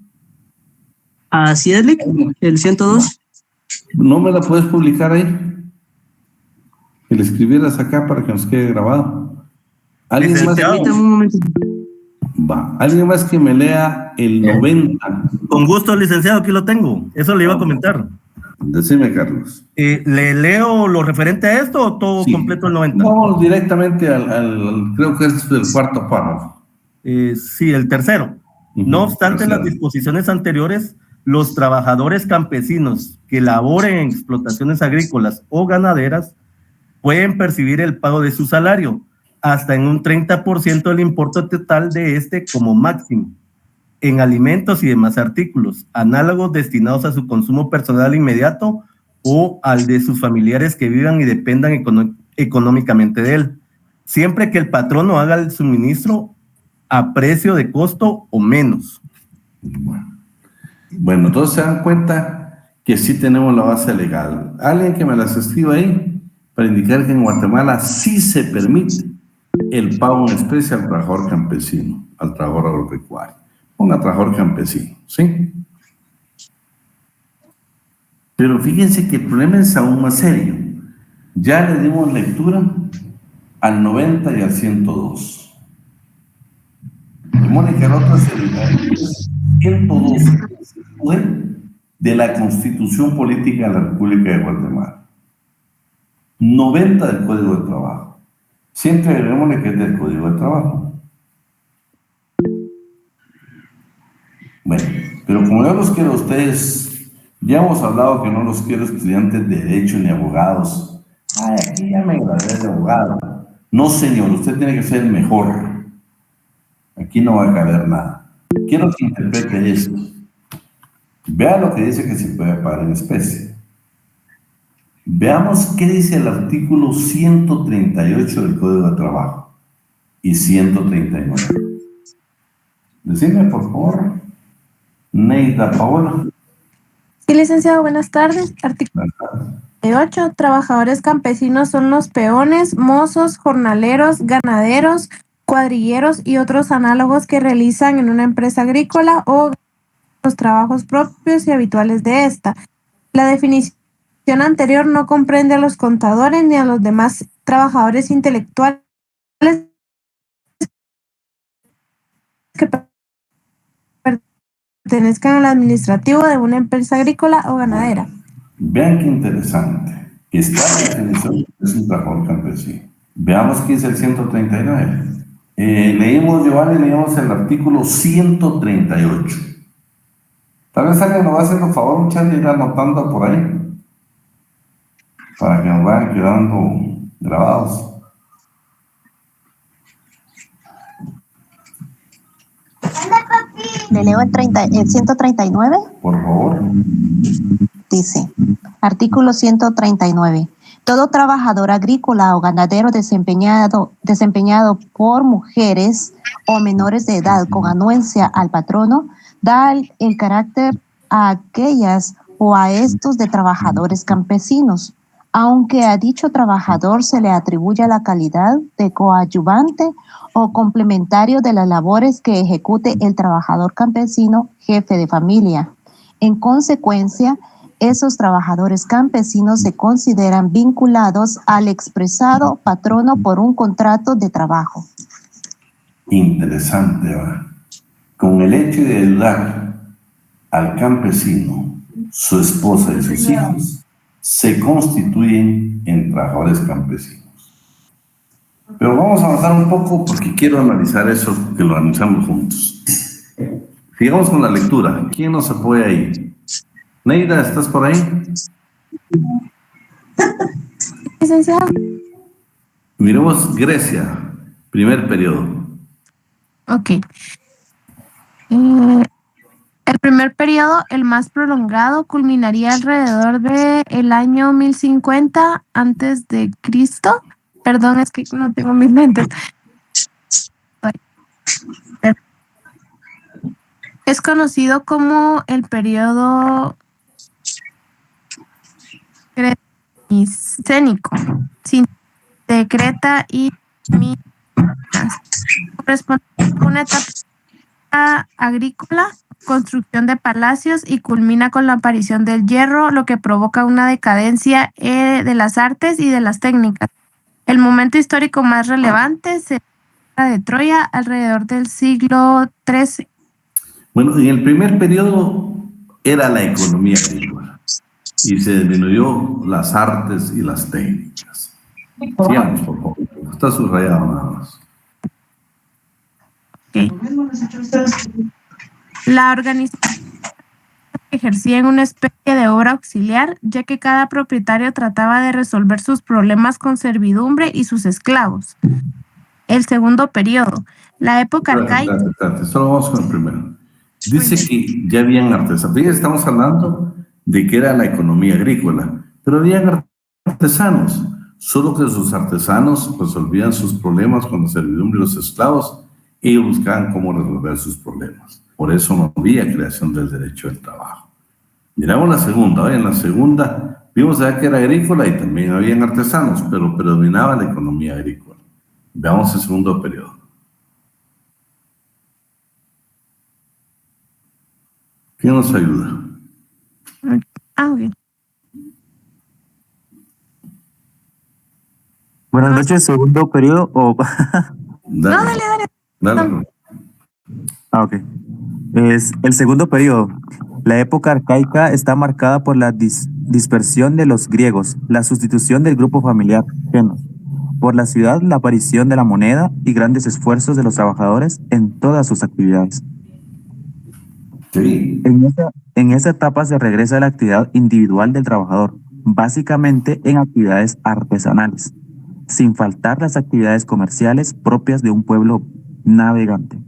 Así es, el 102. ¿No me la puedes publicar ahí? Que le escribieras acá para que nos quede grabado. ¿Alguien más? Un momento. Va. ¿Alguien más que me lea el 90? Con gusto, licenciado, aquí lo tengo. Eso le iba a comentar. Decime, Carlos. ¿Le leo lo referente a esto o todo completo el 90? Vamos directamente al creo que es el cuarto párrafo. Sí, el tercero. No obstante las disposiciones anteriores, los trabajadores campesinos que laboren en explotaciones agrícolas o ganaderas pueden percibir el pago de su salario hasta en un 30% del importe total de este como máximo, en alimentos y demás artículos, análogos destinados a su consumo personal inmediato o al de sus familiares que vivan y dependan económicamente de él, siempre que el patrono haga el suministro a precio de costo o menos. Bueno, entonces se dan cuenta que sí tenemos la base legal. Alguien que me las escriba ahí para indicar que en Guatemala sí se permite el pago en especie al trabajador campesino, al trabajador agropecuario. Ponga trabajador campesino, ¿sí? Pero fíjense que el problema es aún más serio. Ya le dimos lectura al 90 y al 102. Mónica, el otro es el 102 de la Constitución Política de la República de Guatemala. 90 del Código de Trabajo. Siempre veremos que es del Código de Trabajo. Bueno, pero como yo los quiero a ustedes, ya hemos hablado que no los quiero estudiantes de Derecho ni abogados. Ay, aquí ya me gradué de abogado. No, señor, usted tiene que ser el mejor. Aquí no va a caber nada. Quiero que interprete esto. Vea lo que dice que se puede pagar en especie. Veamos qué dice el artículo 138 del Código de Trabajo y 139. Decime, por favor, Neida Paola. Sí, licenciado, buenas tardes. Artículo 8. Trabajadores campesinos son los peones, mozos, jornaleros, ganaderos, cuadrilleros y otros análogos que realizan en una empresa agrícola o los trabajos propios y habituales de esta. La definición anterior no comprende a los contadores ni a los demás trabajadores intelectuales que pertenezcan al administrativo de una empresa agrícola o ganadera. Vean qué interesante. Está la definición, es un trabajador campesino. Veamos qué dice el 139. Leímos el artículo 138. Tal vez alguien nos va a hacer un favor, muchachos, ir anotando por ahí para que nos vayan quedando grabados. ¿Le leo el 139? Por favor. Dice, artículo 139. Todo trabajador agrícola o ganadero desempeñado por mujeres o menores de edad con anuencia al patrono da el carácter a aquellas o a estos de trabajadores campesinos, aunque a dicho trabajador se le atribuya la calidad de coadyuvante o complementario de las labores que ejecute el trabajador campesino jefe de familia. En consecuencia, esos trabajadores campesinos se consideran vinculados al expresado patrono por un contrato de trabajo. Interesante, ¿va? Con el hecho de ayudar al campesino, su esposa y sus hijos, se constituyen en trabajadores campesinos. Pero vamos a avanzar un poco porque quiero analizar eso, que lo analizamos juntos. Sigamos con la lectura. ¿Quién nos apoya ahí? Neida, ¿estás por ahí? Licenciado. Miremos Grecia, primer periodo. Ok. El primer periodo, el más prolongado, culminaría alrededor del año 1050 antes de Cristo. Perdón, es que no tengo mis lentes. Es conocido como el periodo micénico, de Creta y Minas. Corresponde a una etapa agrícola, construcción de palacios y culmina con la aparición del hierro, lo que provoca una decadencia de las artes y de las técnicas. El momento histórico más relevante se da de Troya alrededor del siglo XIII. Bueno, en el primer periodo era la economía agrícola y se disminuyó las artes y las técnicas. Sigamos, por favor. Está subrayado nada más. Okay. La organización ejercía en una especie de obra auxiliar, ya que cada propietario trataba de resolver sus problemas con servidumbre y sus esclavos. El segundo periodo, la época arcaica. Solo vamos con el primero. Dice que ya habían artesanos. Estamos hablando de que era la economía agrícola, pero habían artesanos, solo que sus artesanos resolvían sus problemas con la servidumbre y los esclavos. Ellos buscaban cómo resolver sus problemas. Por eso no había creación del derecho del trabajo. Miramos la segunda. En la segunda vimos ya que era agrícola y también habían artesanos, pero predominaba la economía agrícola. Veamos el segundo periodo. ¿Quién nos ayuda? Okay. Buenas noches, segundo periodo. Dale. Ok. Es el segundo periodo. La época arcaica está marcada por la dispersión de los griegos, la sustitución del grupo familiar genos, por la ciudad, la aparición de la moneda y grandes esfuerzos de los trabajadores en todas sus actividades. Sí. En esa etapa se regresa a la actividad individual del trabajador, básicamente en actividades artesanales. sin faltar las actividades comerciales propias de un pueblo navegante.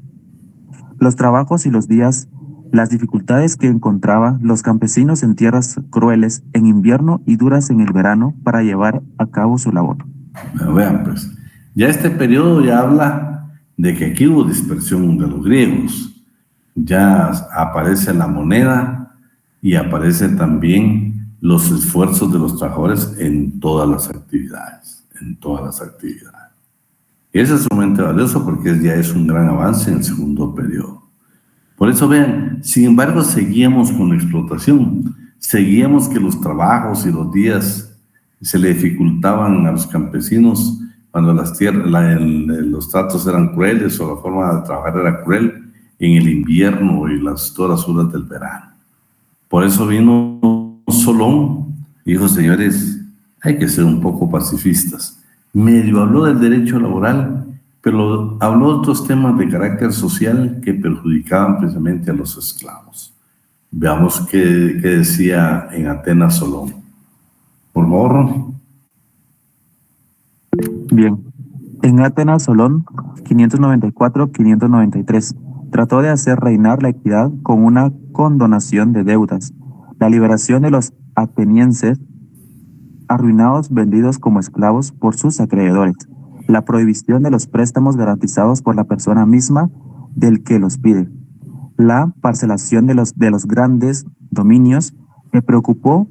Los trabajos y los días, las dificultades que encontraban los campesinos en tierras crueles en invierno y duras en el verano para llevar a cabo su labor. Pero vean, pues, ya este periodo ya habla de que aquí hubo dispersión de los griegos. Ya aparece la moneda y aparece también los esfuerzos de los trabajadores en todas las actividades, Eso es sumamente valioso porque ya es un gran avance en el segundo periodo. Por eso vean, sin embargo, seguíamos con la explotación, seguíamos que los trabajos y los días se le dificultaban a los campesinos cuando los tratos eran crueles o la forma de trabajar era cruel en el invierno y todas las horas del verano. Por eso vino Solón y dijo, señores, hay que ser un poco pacifistas. Medio habló del derecho laboral, pero habló de otros temas de carácter social que perjudicaban precisamente a los esclavos. Veamos qué decía en Atenas Solón. Por favor. Bien. En Atenas Solón, 594-593, trató de hacer reinar la equidad con una condonación de deudas, la liberación de los atenienses arruinados vendidos como esclavos por sus acreedores, la prohibición de los préstamos garantizados por la persona misma del que los pide, la parcelación de los grandes dominios. Se preocupó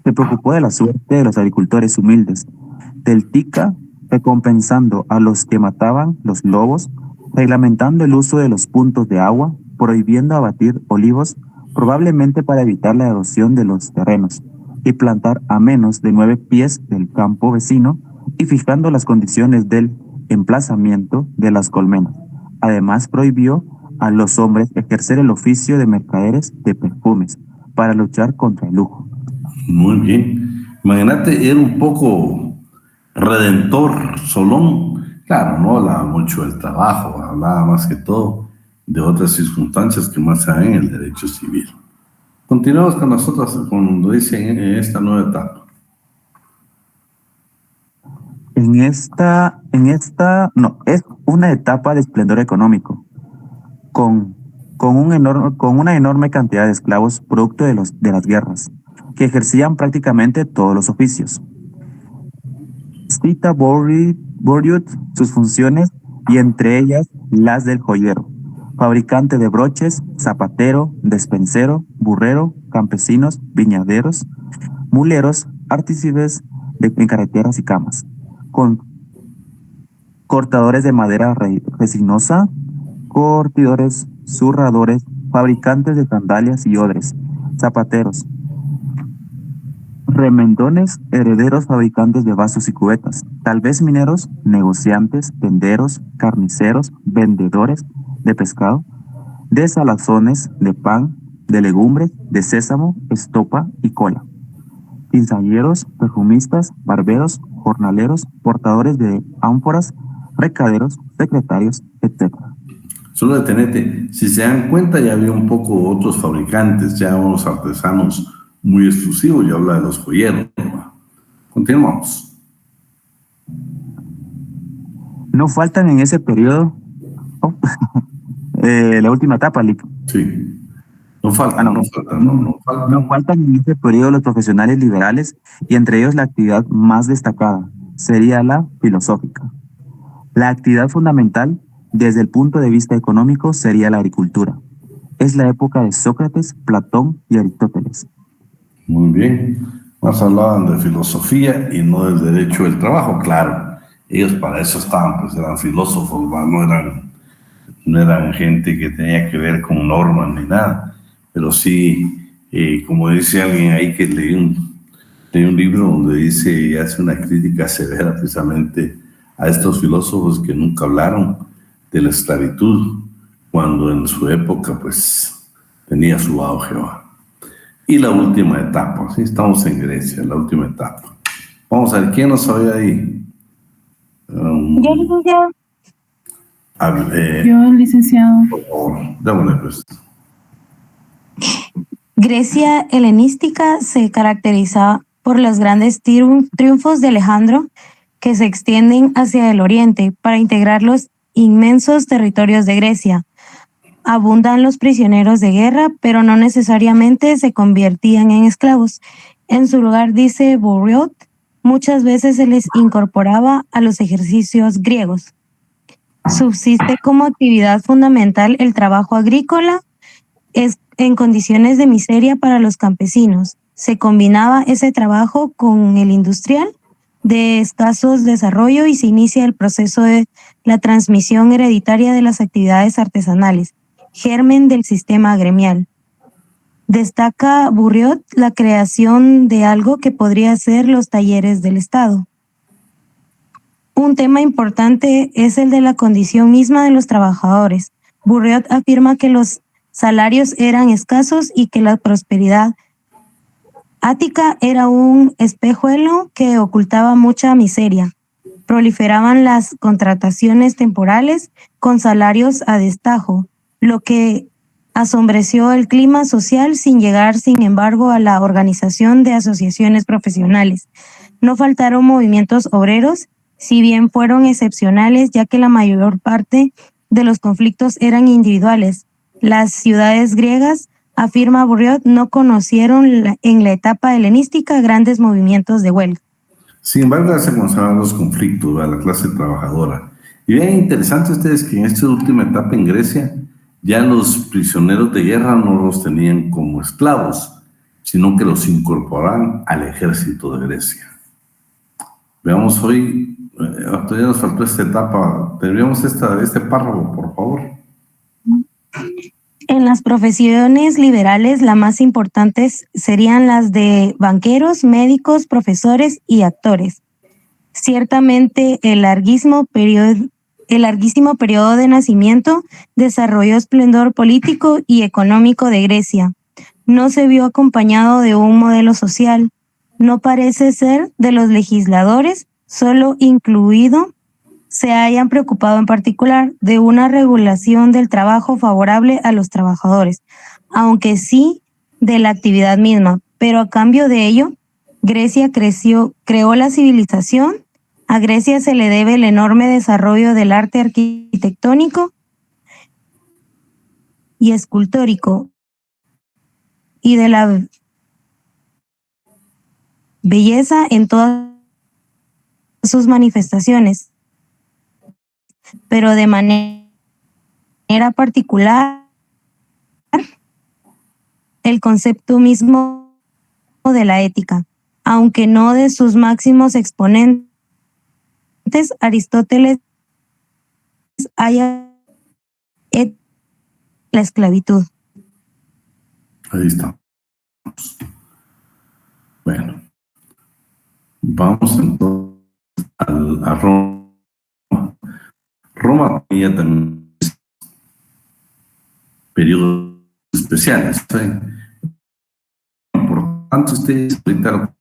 de la suerte de los agricultores humildes, del Tica, recompensando a los que mataban los lobos, reglamentando el uso de los puntos de agua, prohibiendo abatir olivos, probablemente para evitar la erosión de los terrenos, y plantar a menos de 9 pies del campo vecino, y fijando las condiciones del emplazamiento de las colmenas. Además, prohibió a los hombres ejercer el oficio de mercaderes de perfumes para luchar contra el lujo. Muy bien. Imagínate, era un poco redentor Solón. Claro, no hablaba mucho del trabajo, hablaba más que todo de otras circunstancias que más se dan en el derecho civil. Continuamos con las otras, cuando dicen en esta nueva etapa. Es una etapa de esplendor económico, con una enorme cantidad de esclavos producto de las guerras, que ejercían prácticamente todos los oficios. Cita Bourdieu sus funciones y entre ellas las del joyero, fabricante de broches, zapatero, despensero, burrero, campesinos, viñaderos, muleros, artífices en carreteras y camas, con cortadores de madera resinosa, curtidores, zurradores, fabricantes de sandalias y odres, zapateros, remendones, herederos, fabricantes de vasos y cubetas, tal vez mineros, negociantes, tenderos, carniceros, vendedores de pescado, de salazones, de pan, de legumbres, de sésamo, estopa y cola, pinzalleros, perfumistas, barberos, jornaleros, portadores de ánforas, recaderos, secretarios, etc. Solo detenete, si se dan cuenta ya había un poco otros fabricantes, ya unos artesanos muy exclusivos, ya habla de los joyeros. Continuamos. No faltan en ese periodo la última etapa, Lick. Sí. No faltan en ese periodo los profesionales liberales y entre ellos la actividad más destacada sería la filosófica. La actividad fundamental desde el punto de vista económico sería la agricultura. Es la época de Sócrates, Platón y Aristóteles. Muy bien. Más hablaban de filosofía y no del derecho del trabajo, claro. Ellos para eso estaban, pues eran filósofos, no eran gente que tenía que ver con normas ni nada. Pero sí, como dice alguien ahí que leí un libro donde dice y hace una crítica severa precisamente a estos filósofos que nunca hablaron de la esclavitud, cuando en su época pues tenía su auge. Y la última etapa, ¿sí? Estamos en Grecia, la última etapa. Vamos a ver, ¿quién nos sabe ahí? Yo, licenciado. Yo, licenciado. Por favor, démosle pues. Grecia helenística se caracteriza por los grandes triunfos de Alejandro que se extienden hacia el oriente para integrar los inmensos territorios de Grecia. Abundan los prisioneros de guerra, pero no necesariamente se convertían en esclavos. En su lugar, dice Bourriot, muchas veces se les incorporaba a los ejercicios griegos. Subsiste como actividad fundamental el trabajo agrícola en condiciones de miseria para los campesinos. Se combinaba ese trabajo con el industrial de escasos desarrollo y se inicia el proceso de la transmisión hereditaria de las actividades artesanales, germen del sistema gremial. Destaca Bourriot la creación de algo que podría ser los talleres del Estado. Un tema importante es el de la condición misma de los trabajadores. Bourriot afirma que los salarios eran escasos y que la prosperidad ática era un espejuelo que ocultaba mucha miseria. Proliferaban las contrataciones temporales con salarios a destajo, lo que asombreció el clima social sin llegar, sin embargo, a la organización de asociaciones profesionales. No faltaron movimientos obreros, si bien fueron excepcionales, ya que la mayor parte de los conflictos eran individuales. Las ciudades griegas, afirma Bourriot, no conocieron en la etapa helenística grandes movimientos de huelga. Sin embargo, se comenzaron los conflictos de la clase trabajadora. Y bien interesante ustedes que en esta última etapa en Grecia, ya los prisioneros de guerra no los tenían como esclavos, sino que los incorporaban al ejército de Grecia. Veamos hoy, todavía nos faltó esta etapa, tendríamos este párrafo, por favor. En las profesiones liberales, las más importantes serían las de banqueros, médicos, profesores y actores. Ciertamente, el larguísimo periodo de nacimiento desarrolló esplendor político y económico de Grecia. No se vio acompañado de un modelo social. No parece ser de los legisladores, solo incluido se hayan preocupado en particular de una regulación del trabajo favorable a los trabajadores, aunque sí de la actividad misma. Pero a cambio de ello, Grecia creó la civilización. A Grecia se le debe el enorme desarrollo del arte arquitectónico y escultórico y de la belleza en todas sus manifestaciones, pero de manera particular el concepto mismo de la ética, aunque no de sus máximos exponentes. Aristóteles haya la esclavitud. Ahí está. Bueno, vamos entonces a Roma. Roma tenía también periodos especiales. Por tanto, ustedes ahorita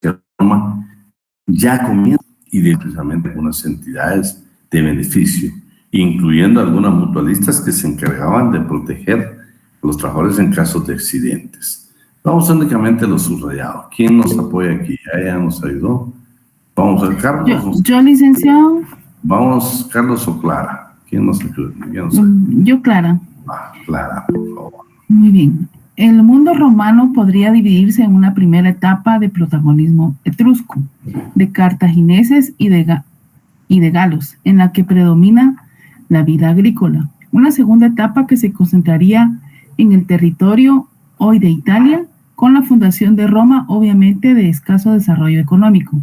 que Roma ya comienza y de precisamente algunas entidades de beneficio, incluyendo algunas mutualistas que se encargaban de proteger a los trabajadores en casos de accidentes. Vamos únicamente a lo subrayado. ¿Quién nos apoya aquí? ¿Ya nos ayudó? Vamos a Carlos. Yo, licenciado. Vamos, Carlos o Clara. ¿Quién nos ayuda? Yo, Clara. Clara, por favor. Muy bien. El mundo romano podría dividirse en una primera etapa de protagonismo etrusco, de cartagineses y de galos, en la que predomina la vida agrícola. Una segunda etapa que se concentraría en el territorio hoy de Italia, con la fundación de Roma, obviamente de escaso desarrollo económico.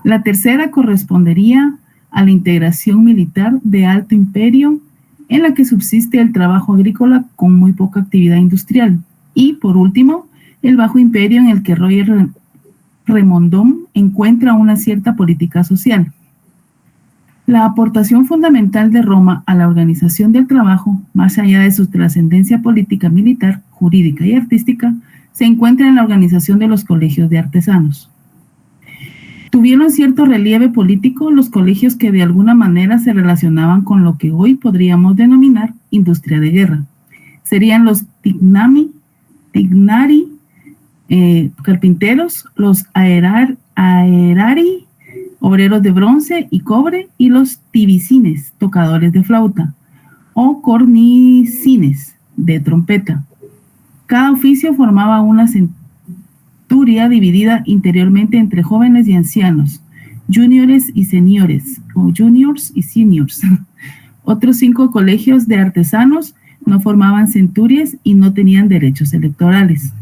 La tercera correspondería a la integración militar de Alto Imperio, en la que subsiste el trabajo agrícola con muy poca actividad industrial. Y, por último, el Bajo Imperio, en el que Roger Remondón encuentra una cierta política social. La aportación fundamental de Roma a la organización del trabajo, más allá de su trascendencia política, militar, jurídica y artística, se encuentra en la organización de los colegios de artesanos. Tuvieron cierto relieve político los colegios que de alguna manera se relacionaban con lo que hoy podríamos denominar industria de guerra. Serían los tignari, carpinteros, los aerari obreros de bronce y cobre, y los tibicines, tocadores de flauta, o cornicines, de trompeta. Cada oficio formaba una centuria dividida interiormente entre jóvenes y ancianos, juniors y seniors. Otros 5 colegios de artesanos no formaban centurias y no tenían derechos electorales.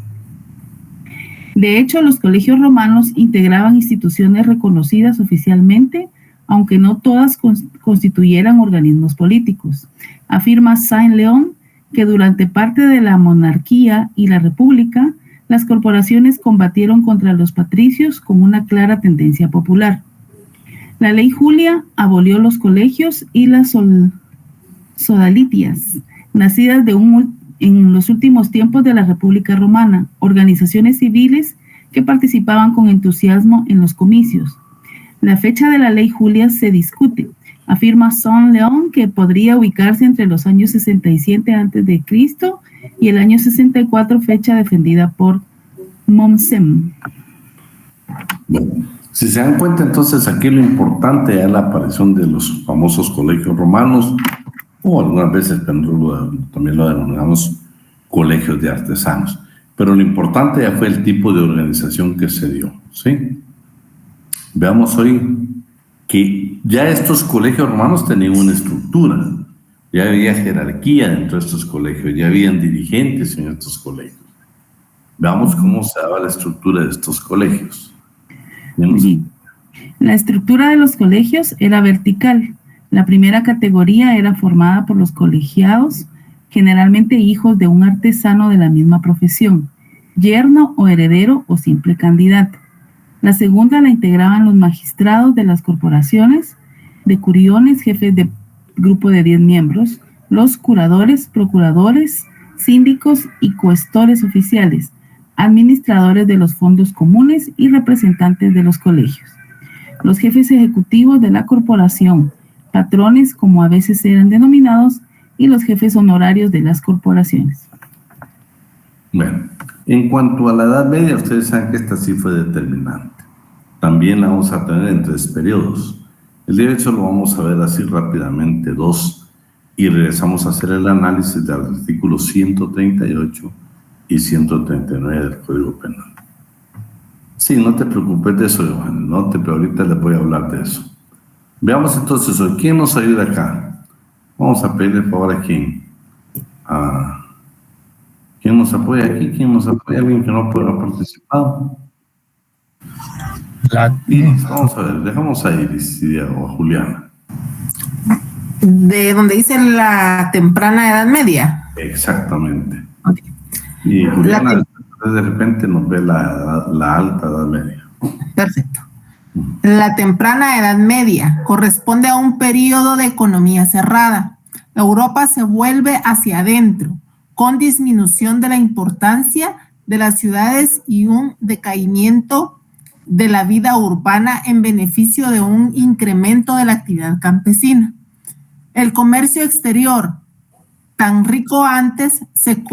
De hecho, los colegios romanos integraban instituciones reconocidas oficialmente, aunque no todas constituyeran organismos políticos. Afirma Saint-Léon que durante parte de la monarquía y la república, las corporaciones combatieron contra los patricios con una clara tendencia popular. La ley Julia abolió los colegios y las sodalitias, nacidas en los últimos tiempos de la República Romana, organizaciones civiles que participaban con entusiasmo en los comicios. La fecha de la ley Julia se discute. Afirma Saint-Léon que podría ubicarse entre los años 67 a.C. y el año 64, fecha defendida por Mommsen. Bueno, si se dan cuenta, entonces aquí lo importante es la aparición de los famosos colegios romanos, o algunas veces también lo denominamos colegios de artesanos. Pero lo importante ya fue el tipo de organización que se dio, ¿sí? Veamos hoy que ya estos colegios romanos tenían una estructura, ya había jerarquía dentro de estos colegios, ya habían dirigentes en estos colegios. Veamos cómo se daba la estructura de estos colegios. La estructura de los colegios era vertical. La primera categoría era formada por los colegiados, generalmente hijos de un artesano de la misma profesión, yerno o heredero o simple candidato. La segunda la integraban los magistrados de las corporaciones, decuriones, jefes de grupo de 10 miembros, los curadores, procuradores, síndicos y cuestores oficiales, administradores de los fondos comunes y representantes de los colegios. Los jefes ejecutivos de la corporación, patrones como a veces eran denominados, y los jefes honorarios de las corporaciones. Bueno, en cuanto a la Edad Media, ustedes saben que esta sí fue determinante. También la vamos a tener en 3 periodos. El día de hecho lo vamos a ver así rápidamente, 2, y regresamos a hacer el análisis del artículo 138 y 139 del Código Penal. Sí, no te preocupes de eso, Johan, ahorita les voy a hablar de eso. Veamos entonces, ¿quién nos ayuda acá? Vamos a pedirle por favor a quién. ¿Quién nos apoya aquí? ¿Quién nos apoya? ¿Alguien que no pueda participar? Iris, vamos a ver, dejamos a Iris o a Juliana. De donde dice la temprana Edad Media. Exactamente. Okay. Y Juliana de repente nos ve la alta Edad Media. Perfecto. La temprana Edad Media corresponde a un periodo de economía cerrada. Europa se vuelve hacia adentro, con disminución de la importancia de las ciudades y un decaimiento de la vida urbana en beneficio de un incremento de la actividad campesina. El comercio exterior, tan rico antes, se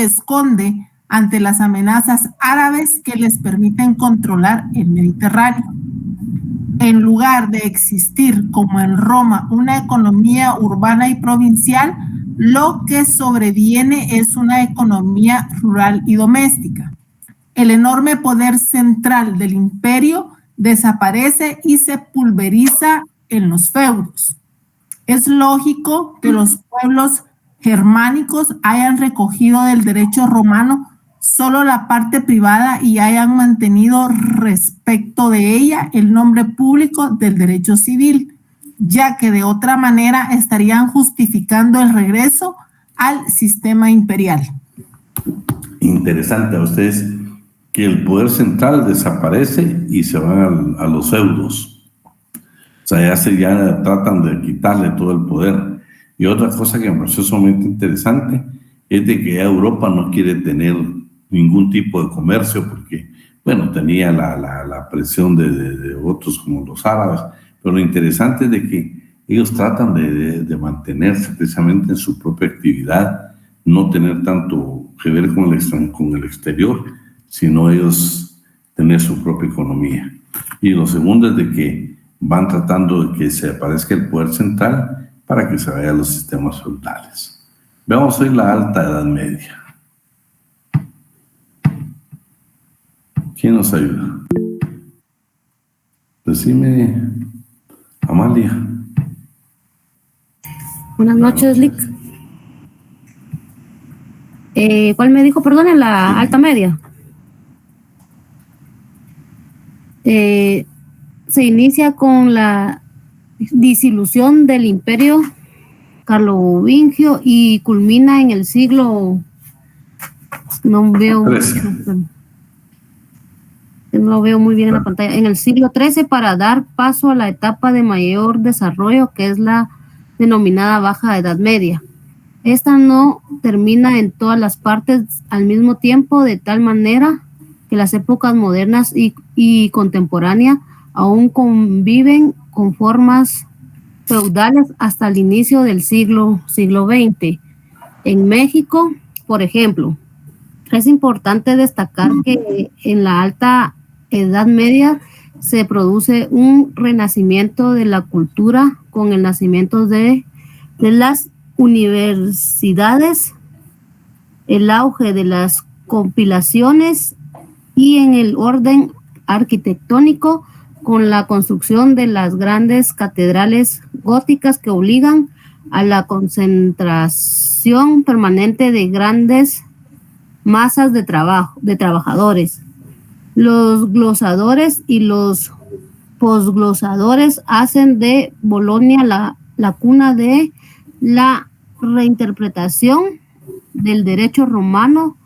esconde ante las amenazas árabes que les permiten controlar el Mediterráneo. En lugar de existir como en Roma una economía urbana y provincial, lo que sobreviene es una economía rural y doméstica. El enorme poder central del imperio desaparece y se pulveriza en los feudos. Es lógico que los pueblos germánicos hayan recogido del derecho romano solo la parte privada y hayan mantenido respecto de ella el nombre público del derecho civil, ya que de otra manera estarían justificando el regreso al sistema imperial. Interesante a ustedes que el poder central desaparece y se van a los feudos. O sea, ya tratan de quitarle todo el poder. Y otra cosa que me pareció sumamente interesante es de que ya Europa no quiere tener ningún tipo de comercio porque, bueno, tenía la presión de otros como los árabes, pero lo interesante es de que ellos tratan de mantenerse precisamente en su propia actividad, no tener tanto que ver con el exterior, sino ellos tener su propia economía. Y lo segundo es de que van tratando de que se aparezca el poder central para que se vaya a los sistemas feudales. Veamos hoy la Alta Edad Media. ¿Quién nos ayuda? Decime, Amalia. Buenas noches, Lick. ¿Cuál me dijo, perdón, en la Alta Media? Se inicia con la disolución del imperio carlovingio y culmina en el siglo, no veo muy bien en la pantalla, en el siglo XIII, para dar paso a la etapa de mayor desarrollo, que es la denominada Baja Edad Media. Esta no termina en todas las partes al mismo tiempo, de tal manera que las épocas modernas y contemporáneas aún conviven con formas feudales hasta el inicio del siglo XX. En México, por ejemplo, es importante destacar que en la Alta Edad Media se produce un renacimiento de la cultura con el nacimiento de las universidades, el auge de las compilaciones y en el orden arquitectónico con la construcción de las grandes catedrales góticas que obligan a la concentración permanente de grandes masas de trabajadores. Los glosadores y los posglosadores hacen de Bolonia la cuna de la reinterpretación del derecho romano,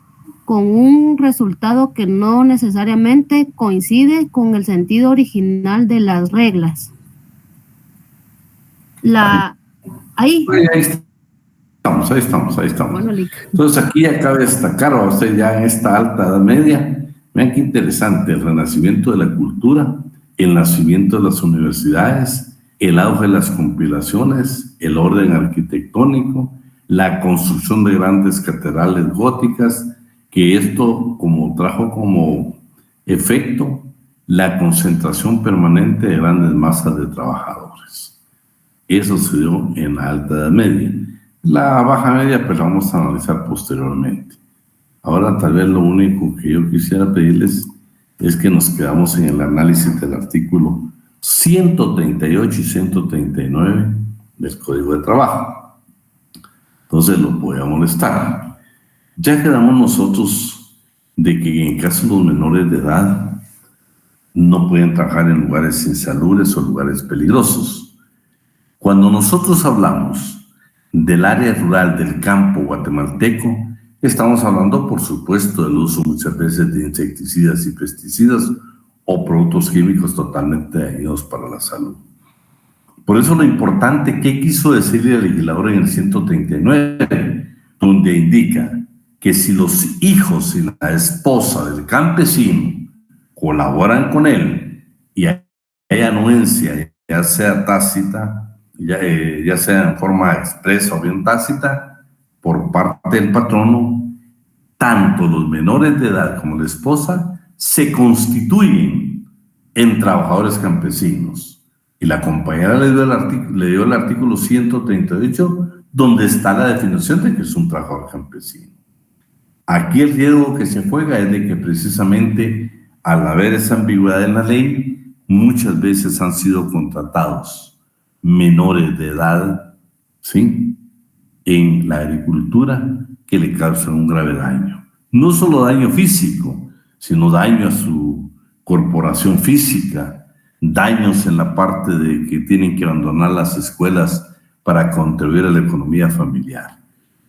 con un resultado que no necesariamente coincide con el sentido original de las reglas. Ahí estamos. Bueno, entonces aquí acaba de destacar a usted ya en esta Alta Edad Media, vean qué interesante, el renacimiento de la cultura, el nacimiento de las universidades, el auge de las compilaciones, el orden arquitectónico, la construcción de grandes catedrales góticas, que esto trajo como efecto la concentración permanente de grandes masas de trabajadores. Eso se dio en la Alta Edad Media. La Baja Media pues la vamos a analizar posteriormente. Ahora tal vez lo único que yo quisiera pedirles es que nos quedamos en el análisis del artículo 138 y 139 del Código de Trabajo. Entonces lo voy a molestar. Ya quedamos nosotros de que en caso de los menores de edad no pueden trabajar en lugares insalubres o lugares peligrosos. Cuando nosotros hablamos del área rural del campo guatemalteco, estamos hablando, por supuesto, del uso muchas veces de insecticidas y pesticidas o productos químicos totalmente dañinos para la salud. Por eso lo importante, ¿qué quiso decirle el legislador en el 139? Donde indica que si los hijos y la esposa del campesino colaboran con él y hay anuencia, ya sea tácita, ya sea en forma expresa o bien tácita, por parte del patrono, tanto los menores de edad como la esposa se constituyen en trabajadores campesinos. Y la compañera le dio el artículo 138, donde está la definición de que es un trabajador campesino. Aquí el riesgo que se juega es de que precisamente al haber esa ambigüedad en la ley, muchas veces han sido contratados menores de edad, ¿sí?, en la agricultura, que le causan un grave daño. No solo daño físico, sino daño a su corporación física, daños en la parte de que tienen que abandonar las escuelas para contribuir a la economía familiar.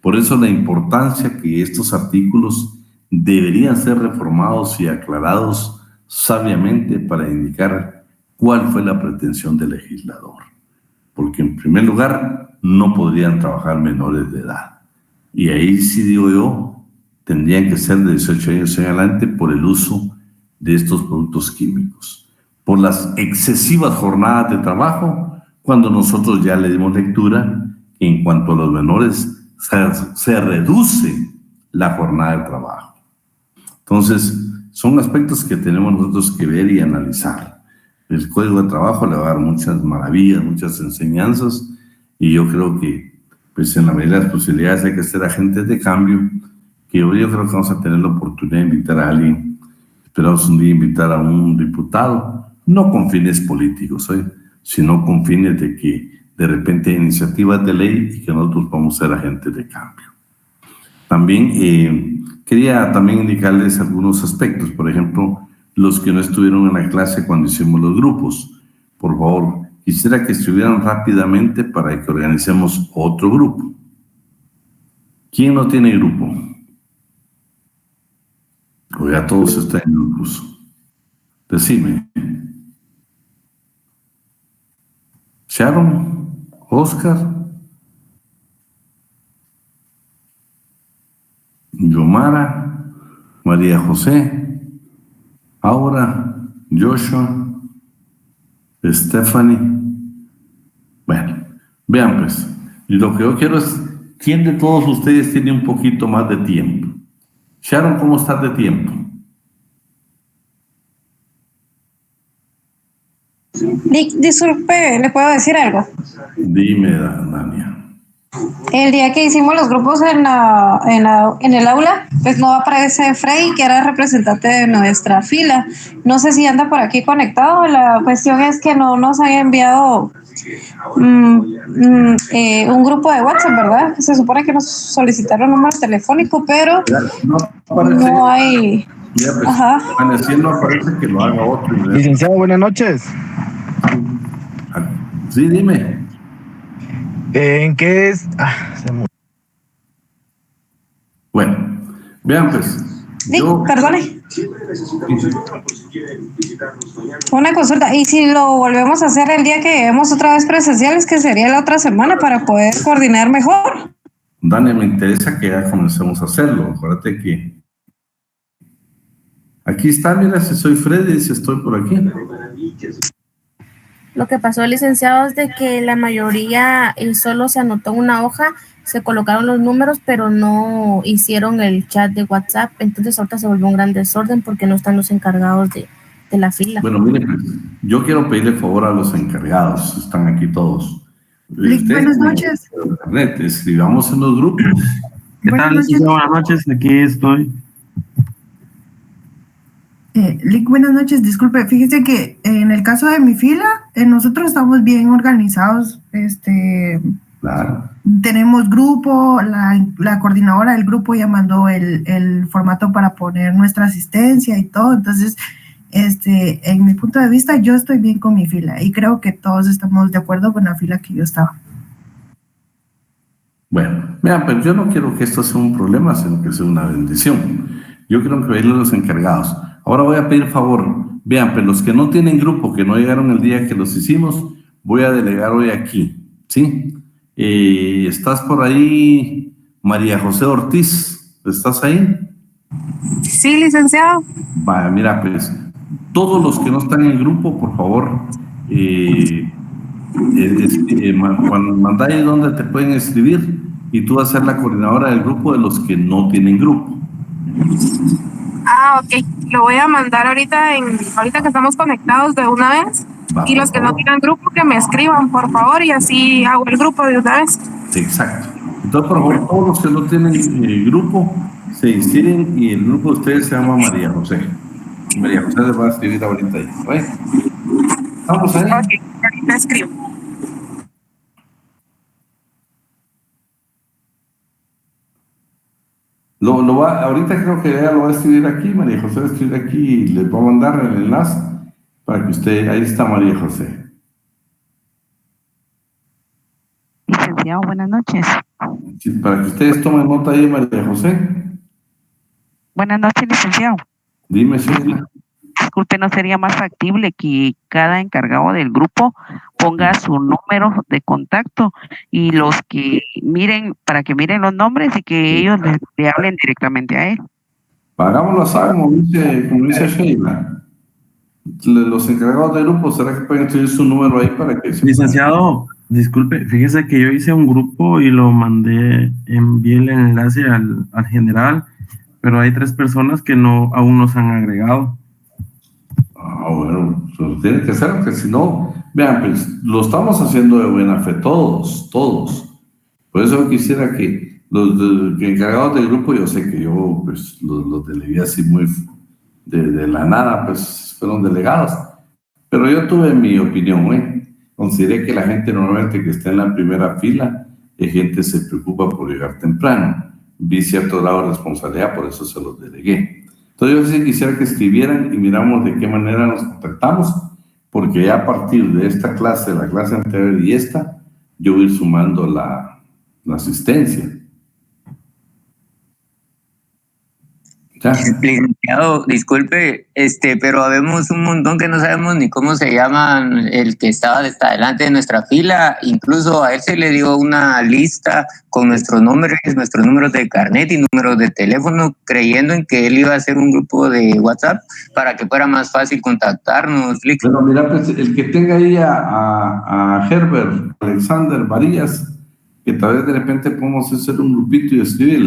Por eso la importancia que estos artículos deberían ser reformados y aclarados sabiamente para indicar cuál fue la pretensión del legislador. Porque en primer lugar, no podrían trabajar menores de edad. Y ahí sí digo yo, tendrían que ser de 18 años en adelante por el uso de estos productos químicos. Por las excesivas jornadas de trabajo, cuando nosotros ya le dimos lectura, en cuanto a los menores, se reduce la jornada de trabajo. Entonces, son aspectos que tenemos nosotros que ver y analizar. el código de trabajo le va a dar muchas maravillas, muchas enseñanzas, y yo creo que, pues en la medida de las posibilidades hay que ser agentes de cambio, que hoy yo creo que vamos a tener la oportunidad de invitar a alguien. Esperamos un día invitar a un diputado, no con fines políticos, sino con fines de que de repente hay iniciativas de ley y que nosotros vamos a ser agentes de cambio. También quería también indicarles algunos aspectos, por ejemplo, los que no estuvieron en la clase cuando hicimos los grupos. Por favor, quisiera que estuvieran rápidamente para que organicemos otro grupo. ¿Quién no tiene grupo? Oiga, todos están en grupos. Decime. Sharon, Oscar, Yomara, María José, Aura, Joshua, Stephanie. Bueno, vean pues, y lo que yo quiero es, ¿quién de todos ustedes tiene un poquito más de tiempo? Sharon, ¿cómo estás de tiempo? Disculpe, ¿le puedo decir algo? Dime, Dania. El día que hicimos los grupos en el aula, pues no aparece Frey, que era representante de nuestra fila. No sé si anda por aquí conectado. La cuestión es que no nos haya enviado un grupo de WhatsApp, ¿verdad? Se supone que nos solicitaron un número telefónico, pero no hay... Ajá. No aparece que lo haga otro. Licenciado, buenas noches. Sí, dime. ¿En qué es? Bueno, vean pues. Perdone. Una consulta. ¿Y si lo volvemos a hacer el día que lleguemos otra vez presenciales, que sería la otra semana, para poder coordinar mejor? Dani, me interesa que ya comencemos a hacerlo. Acuérdate que aquí está, mira, si soy Freddy, si estoy por aquí. Lo que pasó, licenciado, es de que la mayoría solo se anotó en una hoja, se colocaron los números, pero no hicieron el chat de WhatsApp. Entonces ahorita se volvió un gran desorden porque no están los encargados de la fila. Bueno, mire, yo quiero pedirle favor a los encargados, están aquí todos. Buenas noches. Escribamos en los grupos. ¿Qué tal, licenciado? Buenas noches, aquí estoy. Lick, buenas noches, disculpe, fíjese que en el caso de mi fila, nosotros estamos bien organizados, claro. Tenemos grupo, la coordinadora del grupo ya mandó el formato para poner nuestra asistencia y todo, entonces, en mi punto de vista, yo estoy bien con mi fila y creo que todos estamos de acuerdo con la fila que yo estaba. Bueno, vean, pero yo no quiero que esto sea un problema, sino que sea una bendición. Yo quiero que vean los encargados. Ahora voy a pedir favor, vean, pero los que no tienen grupo, que no llegaron el día que los hicimos, voy a delegar hoy aquí, ¿sí? ¿Estás por ahí, María José Ortiz? ¿Estás ahí? Sí, licenciado. Vaya, mira, pues, todos los que no están en grupo, por favor, mandáis donde te pueden escribir y tú vas a ser la coordinadora del grupo de los que no tienen grupo. Ah, ok. Lo voy a mandar ahorita que estamos conectados de una vez. Y los que no tienen grupo, que me escriban, por favor, y así hago el grupo de una vez. Exacto. Entonces, por favor, todos los que no tienen grupo se inscriben y el grupo de ustedes se llama María José. María José les va a escribir ahorita ahí. ¿Vale? Vamos ahí. Ok, ahorita escribo. Ahorita creo que ella lo va a escribir aquí, María José va a escribir aquí y les va a mandar el enlace para que usted, ahí está María José. Licenciado, buenas noches. Sí, para que ustedes tomen nota ahí, María José. Buenas noches, licenciado. Dime, Sheila. Disculpe, ¿no sería más factible que cada encargado del grupo ponga su número de contacto y los que miren, para que miren los nombres y que ellos le hablen directamente a él? Hagámoslo así, como dice Sheila. Los encargados del grupo, ¿será que pueden escribir su número ahí para que... Licenciado, disculpe, fíjese que yo hice un grupo y lo mandé, envié el enlace al general, pero hay 3 personas que aún no se han agregado. bueno, pues tiene que ser, porque si no, vean, pues lo estamos haciendo de buena fe todos. Por eso quisiera que los encargados del grupo, yo sé que yo pues los delegué así muy de la nada, pues fueron delegados, pero yo tuve mi opinión, consideré que la gente normalmente que está en la primera fila, la gente se preocupa por llegar temprano, vi cierto grado de responsabilidad, por eso se los delegué. Entonces yo sí quisiera que escribieran y miramos de qué manera nos contactamos, porque ya a partir de esta clase, la clase anterior y esta, yo voy a ir sumando la asistencia. Licenciado, disculpe, pero habemos un montón que no sabemos ni cómo se llaman el que estaba hasta adelante de nuestra fila. Incluso a él se le dio una lista con nuestros números de carnet y números de teléfono, creyendo en que él iba a hacer un grupo de WhatsApp para que fuera más fácil contactarnos. Bueno, mira, pues el que tenga ahí a Herbert Alexander Varillas, que tal vez de repente podemos hacer un grupito y escribirle.